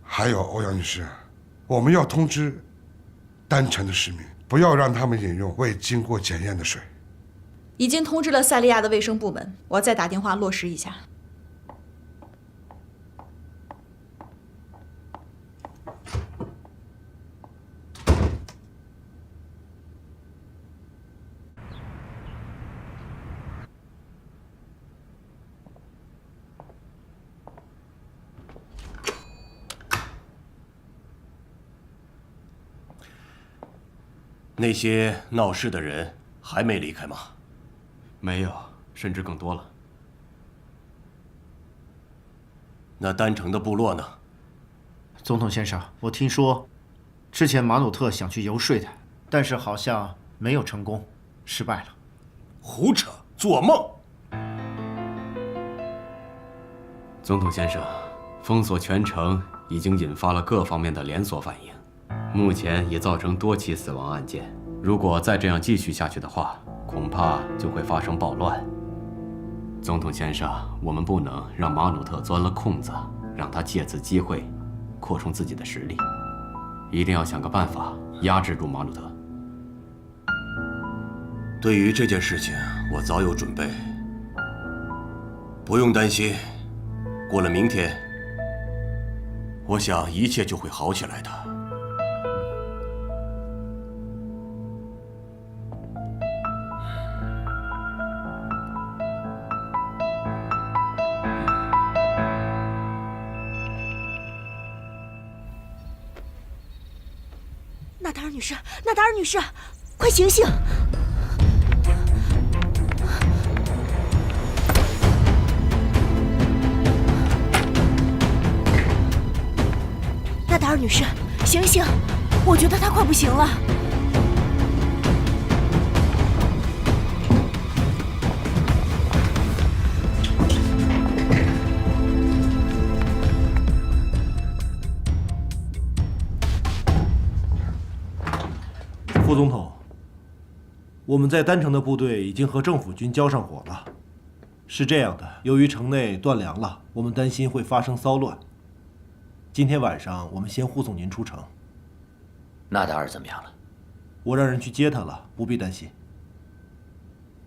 还有欧阳女士，我们要通知丹城的市民，不要让他们饮用未经过检验的水。已经通知了塞利亚的卫生部门，我再打电话落实一下。那些闹事的人还没离开吗？没有，甚至更多了。那丹城的部落呢？总统先生，我听说，之前马努特想去游说他，但是好像没有成功，失败了。胡扯，做梦！总统先生，封锁全城已经引发了各方面的连锁反应。目前也造成多起死亡案件，如果再这样继续下去的话，恐怕就会发生暴乱。总统先生，我们不能让马努特钻了空子，让他借此机会扩充自己的实力，一定要想个办法压制住马努特。对于这件事情，我早有准备，不用担心。过了明天，我想一切就会好起来的。纳达尔女士，纳达尔女士，快醒醒！纳达尔女士，醒醒！我觉得她快不行了。副总统，我们在丹城的部队已经和政府军交上火了。是这样的，由于城内断粮了，我们担心会发生骚乱。今天晚上我们先护送您出城。纳达尔怎么样了？我让人去接他了，不必担心。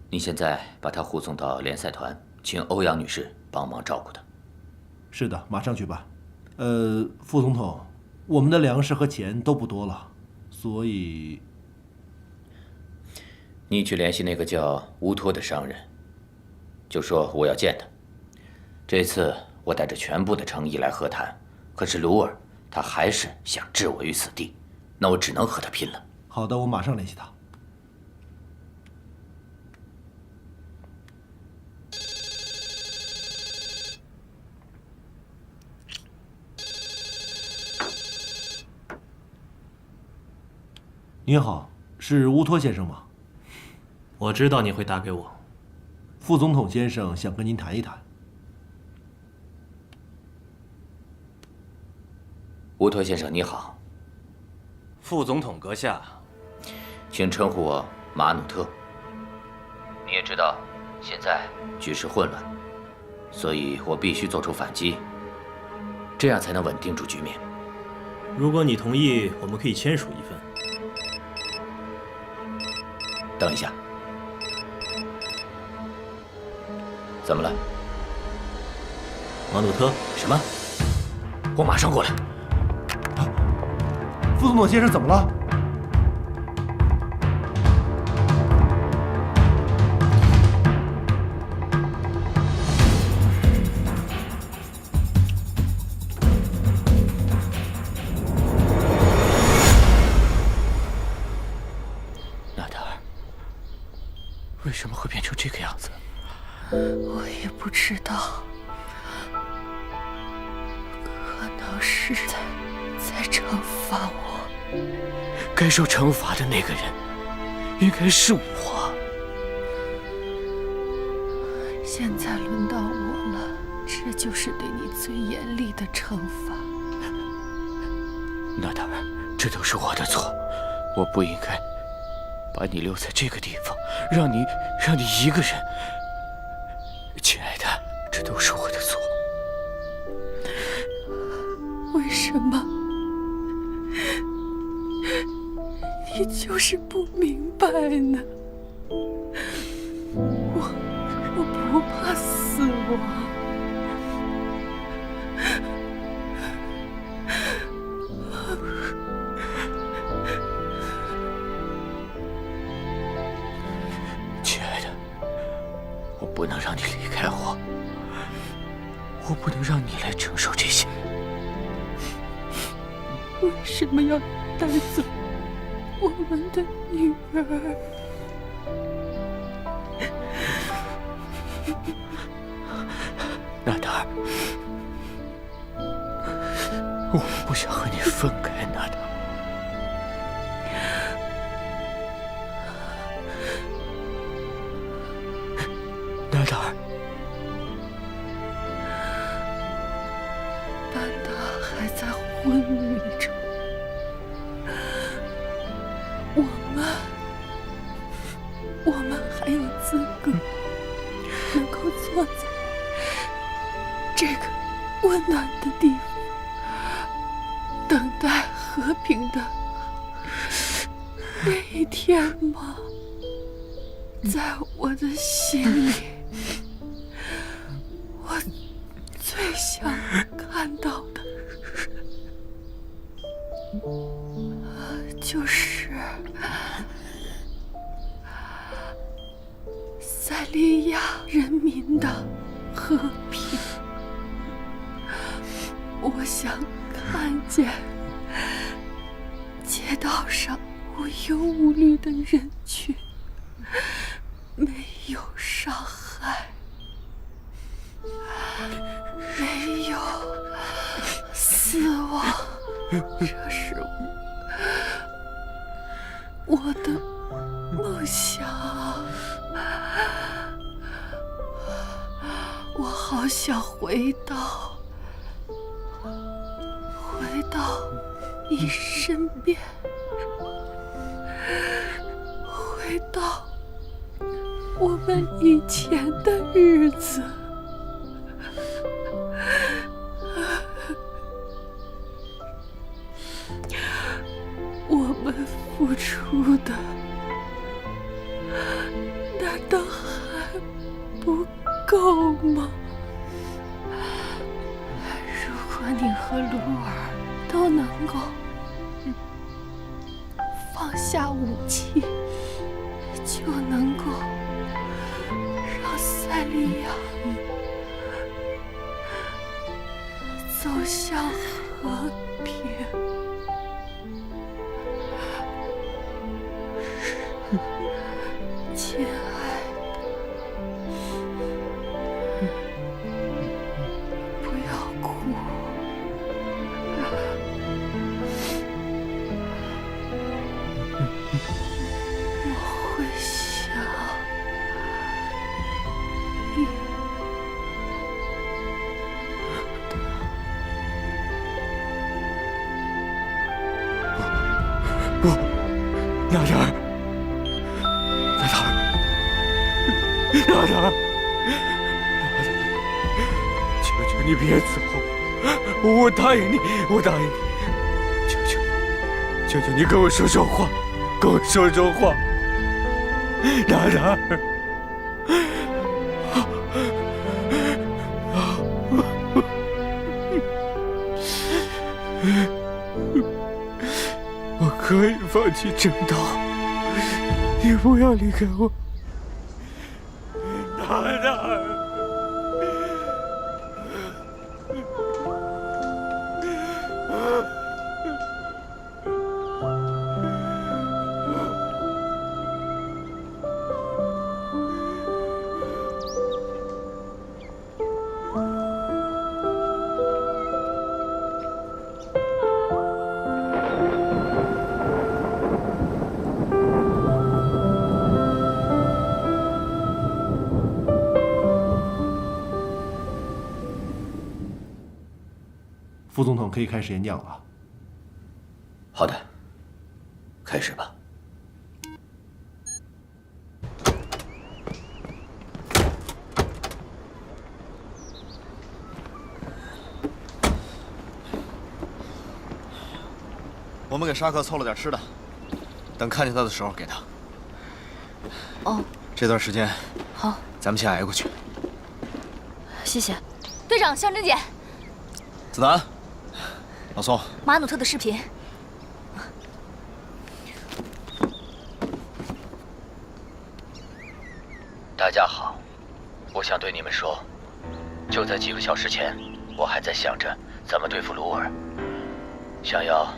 你现在把他护送到联赛团，请欧阳女士帮忙照顾他。是的，马上去办。副总统，我们的粮食和钱都不多了，所以你去联系那个叫乌托的商人，就说我要见他。这次我带着全部的诚意来和谈，可是鲁尔他还是想置我于死地，那我只能和他拼了。好的，我马上联系他。您好，是乌托先生吗？我知道你会打给我。副总统先生想跟您谈一谈。乌托先生你好。副总统阁下，请称呼我马努特。你也知道，现在局势混乱，所以我必须做出反击，这样才能稳定住局面。如果你同意，我们可以签署一份。等一下，怎么了？马努特？什么？我马上过来。副总统先生怎么了？成这个样子？我也不知道，可能是在惩罚我。该受惩罚的那个人，应该是我。现在轮到我了，这就是对你最严厉的惩罚。娜达尔，这都是我的错，我不应该把你留在这个地方，让你一个人。亲爱的，这都是我的错。为什么？你就是不明白呢？我不怕死亡。亲爱的，我不能让你离开我，我不能让你来承受这些。为什么要带走我们的女儿？娜达尔，我不想和你分开，娜达尔。娜达尔，班达还在昏迷中，我们还有资格能够坐在这个温暖的地方，等待和平的那一天吗？在我的心里，我最想看到的就是塞利亚人民的和平。我想看见街道上无忧无虑的人群，没有伤害，没有死亡。这是我的梦想。我好想回到你身边，回到我们以前的日子。我们付出的难道还不够吗？如果你和鲁尔都能够放下武器，就能够让塞利亚走向和平。亲爱的，不要哭。我会想你的。不，娜达尔，娜达尔，娜达尔，求求你别走！我答应你，我答应你，求求你跟我说说话，跟我说说话，娜达尔。我可以放弃正道，你不要离开我，娜达尔。副总统可以开始演讲了。好的，开始吧。我们给沙克凑了点吃的，等看见他的时候给他。哦，这段时间好，咱们先挨过去。谢谢。队长，向真姐，子楠，老宋，马努特的视频。大家好，我想对你们说，就在几个小时前，我还在想着怎么对付鲁尔，想要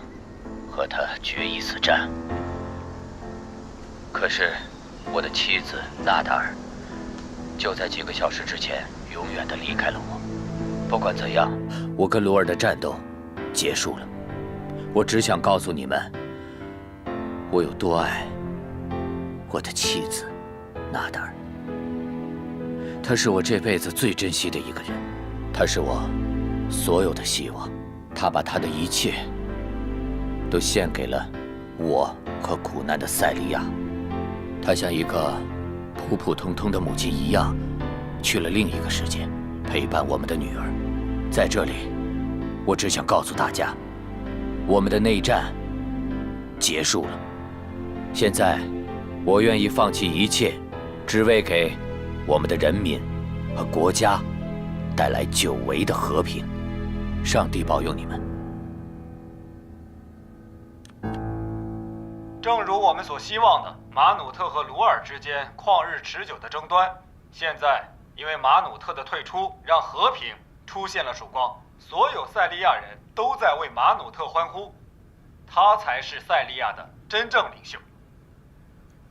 和他决一死战。可是，我的妻子纳达尔就在几个小时之前永远地离开了我。不管怎样，我跟鲁尔的战斗结束了。我只想告诉你们，我有多爱我的妻子纳达尔。她是我这辈子最珍惜的一个人，她是我所有的希望。她把她的一切都献给了我和苦难的塞利亚。她像一个普普通通的母亲一样，去了另一个世界，陪伴我们的女儿。在这里，我只想告诉大家，我们的内战结束了。现在，我愿意放弃一切，只为给我们的人民和国家带来久违的和平。上帝保佑你们。正如我们所希望的，马努特和鲁尔之间旷日持久的争端，现在因为马努特的退出，让和平出现了曙光。所有塞利亚人都在为马努特欢呼，他才是塞利亚的真正领袖。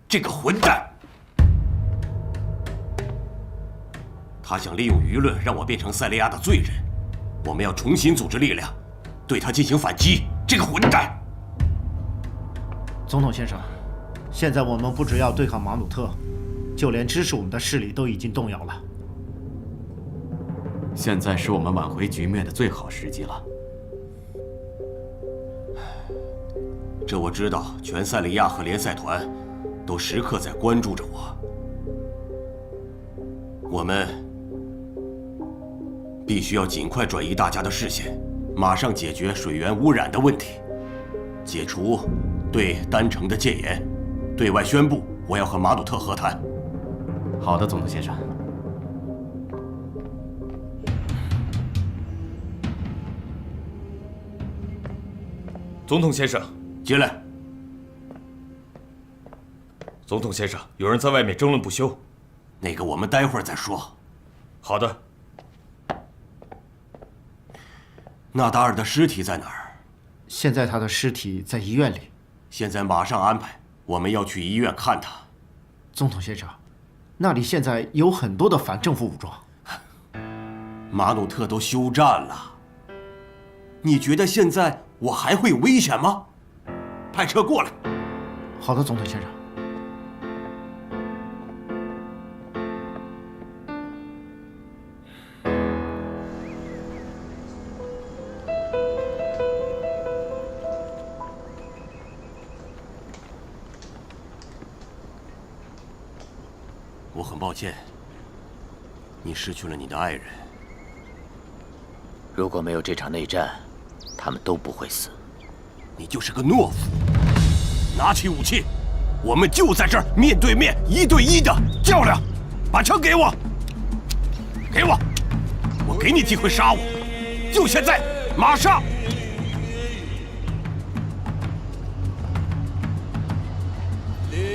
这个混蛋！他想利用舆论让我变成塞利亚的罪人。我们要重新组织力量，对他进行反击。这个混蛋！总统先生，现在我们不只要对抗马努特，就连支持我们的势力都已经动摇了。现在是我们挽回局面的最好时机了。这我知道，全塞利亚和联赛团都时刻在关注着我。我们必须要尽快转移大家的视线，马上解决水源污染的问题，解除对丹城的戒严，对外宣布我要和马努特和谈。好的，总统先生。总统先生，进来。总统先生，有人在外面争论不休。那个我们待会儿再说。好的。纳达尔的尸体在哪儿？现在他的尸体在医院里。现在马上安排，我们要去医院看他。总统先生，那里现在有很多的反政府武装。马努特都休战了，你觉得现在我还会有危险吗？派车过来。好的，总统先生。我很抱歉，你失去了你的爱人。如果没有这场内战，他们都不会死。你就是个懦夫！拿起武器，我们就在这儿面对面1对1的较量。把枪给我，给我，我给你机会杀我，就现在，马上！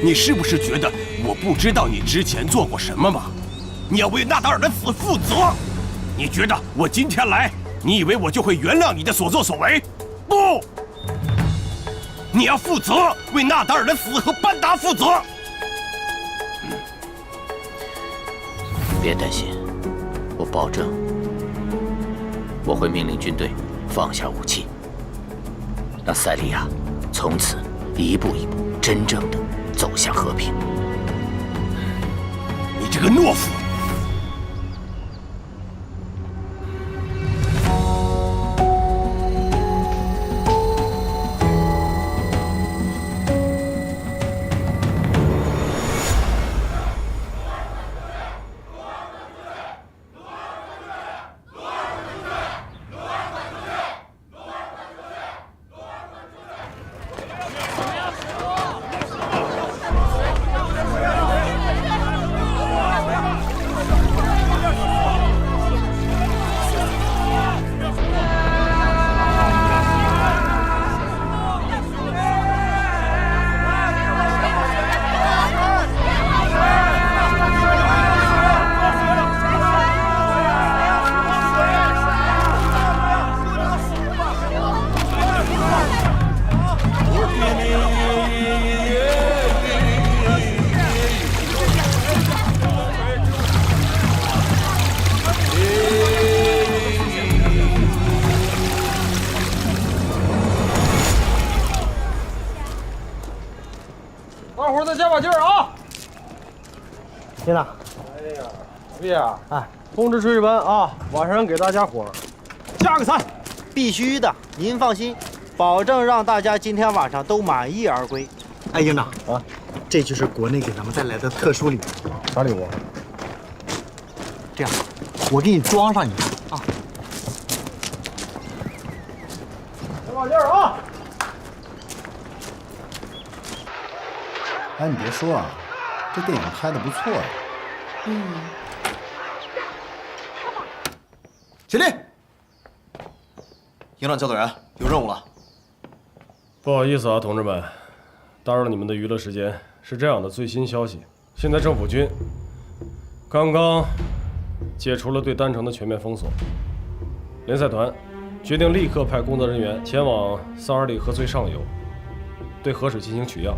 你是不是觉得我不知道你之前做过什么吗？你要为纳达尔的死负责。你觉得我今天来，你以为我就会原谅你的所作所为？不，你要负责，为纳达尔的死和班达负责。别担心，我保证，我会命令军队放下武器，让塞利亚从此一步一步真正的走向和平。你这个懦夫！行了。哎呀，老毕啊，哎，通知炊事班啊，晚上给大家伙加个餐。必须的，您放心，保证让大家今天晚上都满意而归。哎，营长啊，这就是国内给咱们带来的特殊礼物。啥礼物？这样，我给你装上一个啊。小马劲儿啊！哎，你别说啊，这电影拍的不错呀。起立！营长教导员，有任务了。不好意思啊，同志们，打扰了你们的娱乐时间。是这样的，最新消息，现在政府军刚刚解除了对丹城的全面封锁。联赛团决定立刻派工作人员前往萨尔里河最上游，对河水进行取样。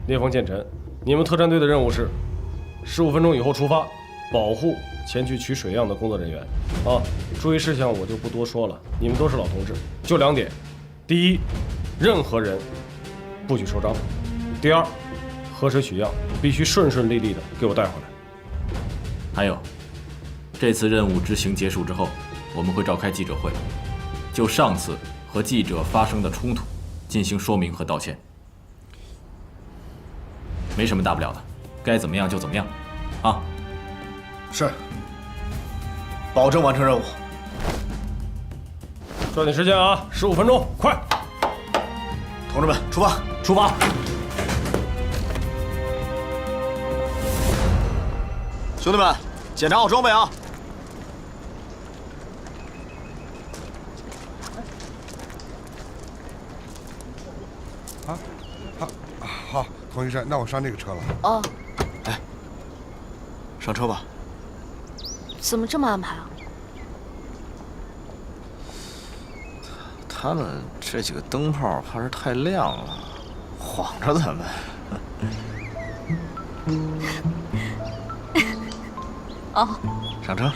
聂风、建成，你们特战队的任务是15分钟以后出发，保护前去取水样的工作人员。啊，注意事项我就不多说了，你们都是老同志，就2点：第一，任何人不许受伤；第二，河水取样必须顺顺利利的给我带回来。还有，这次任务执行结束之后，我们会召开记者会，就上次和记者发生的冲突进行说明和道歉。没什么大不了的，该怎么样就怎么样，啊。是。保证完成任务。抓紧时间啊，15分钟，快！同志们，出发！出发！兄弟们，检查好装备啊！好，童医生，那我上这个车了。哦，哎，上车吧。怎么这么安排啊？他们这几个灯泡怕是太亮了，晃着咱们。哦，上车。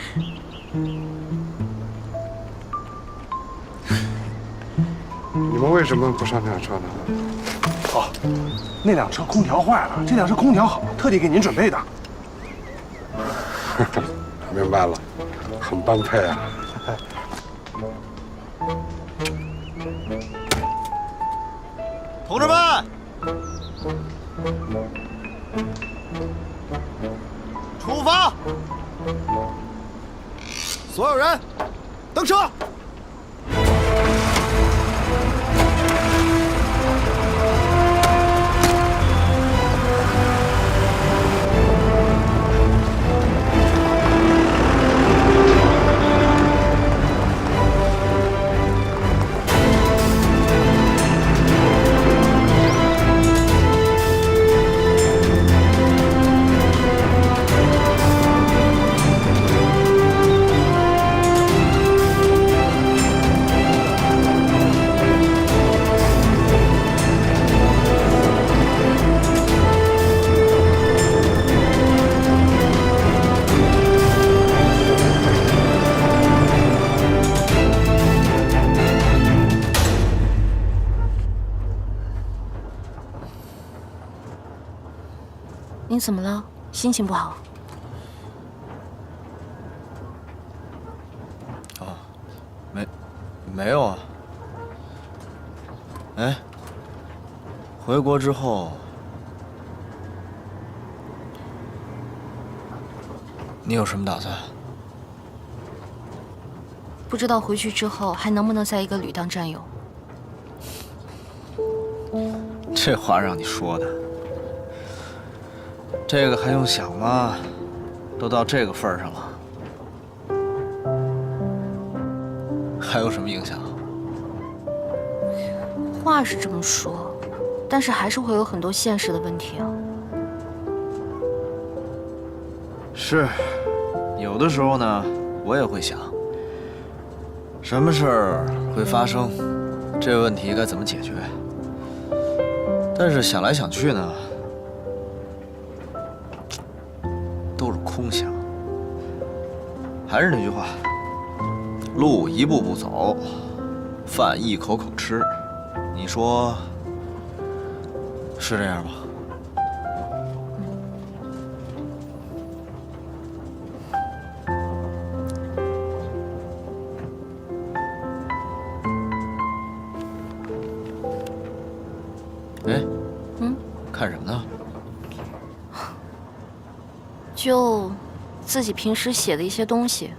你们为什么不上这辆车呢？哦，那辆车空调坏了，这辆车空调好，特地给您准备的。明白了，很般配啊。同志们，出发！所有人登车！你怎么了？心情不好？哦，没有啊。哎，回国之后，你有什么打算？不知道回去之后还能不能在一个旅当战友。这话让你说的。这个还用想吗？都到这个份儿上了，还有什么影响？话是这么说，但是还是会有很多现实的问题啊。是，有的时候呢，我也会想，什么事儿会发生，这个问题该怎么解决？但是想来想去呢，都是空想。还是那句话，路一步步走，饭一口口吃。你说是这样吗？就自己平时写的一些东西，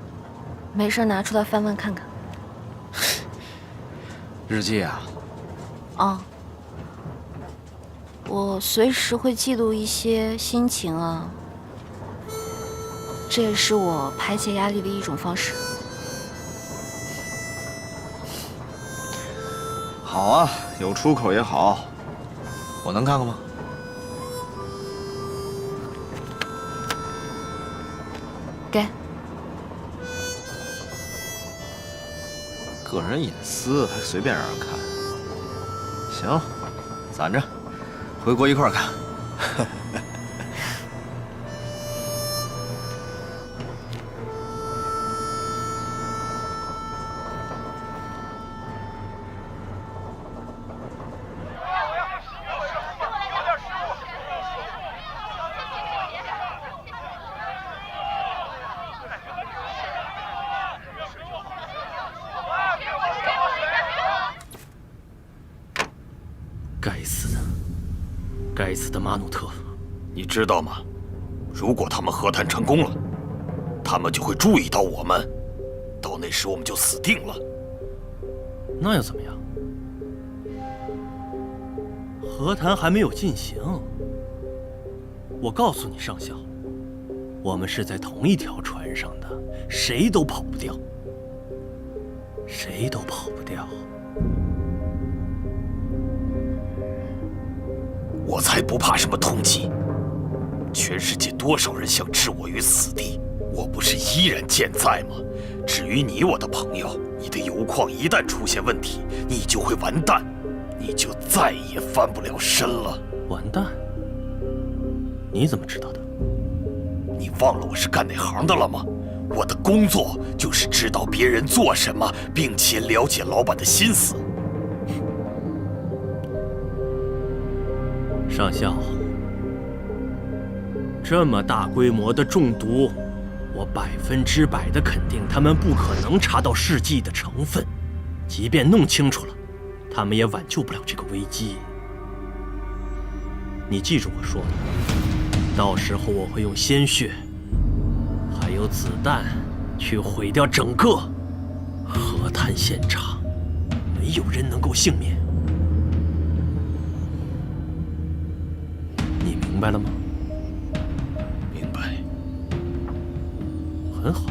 没事拿出来翻翻看看。日记啊？啊，我随时会记录一些心情啊，这也是我排解压力的一种方式。好啊，有出口也好。我能看看吗？给。个人隐私还随便让人看？行，攒着，回国一块儿看。该死的马努特，你知道吗？如果他们和谈成功了，他们就会注意到我们，到那时我们就死定了。那又怎么样？和谈还没有进行。我告诉你，上校，我们是在同一条船上的，谁都跑不掉，谁都跑不掉。我才不怕什么通缉！全世界多少人想置我于死地，我不是依然健在吗？至于你，我的朋友，你的油矿一旦出现问题，你就会完蛋，你就再也翻不了身了。完蛋？你怎么知道的？你忘了我是干哪行的了吗？我的工作就是知道别人做什么，并且了解老板的心思。上校，这么大规模的中毒，我100%的肯定他们不可能查到试剂的成分，即便弄清楚了，他们也挽救不了这个危机。你记住我说的，到时候我会用鲜血，还有子弹，去毁掉整个和谈现场，没有人能够幸免。明白了吗？明白。很好。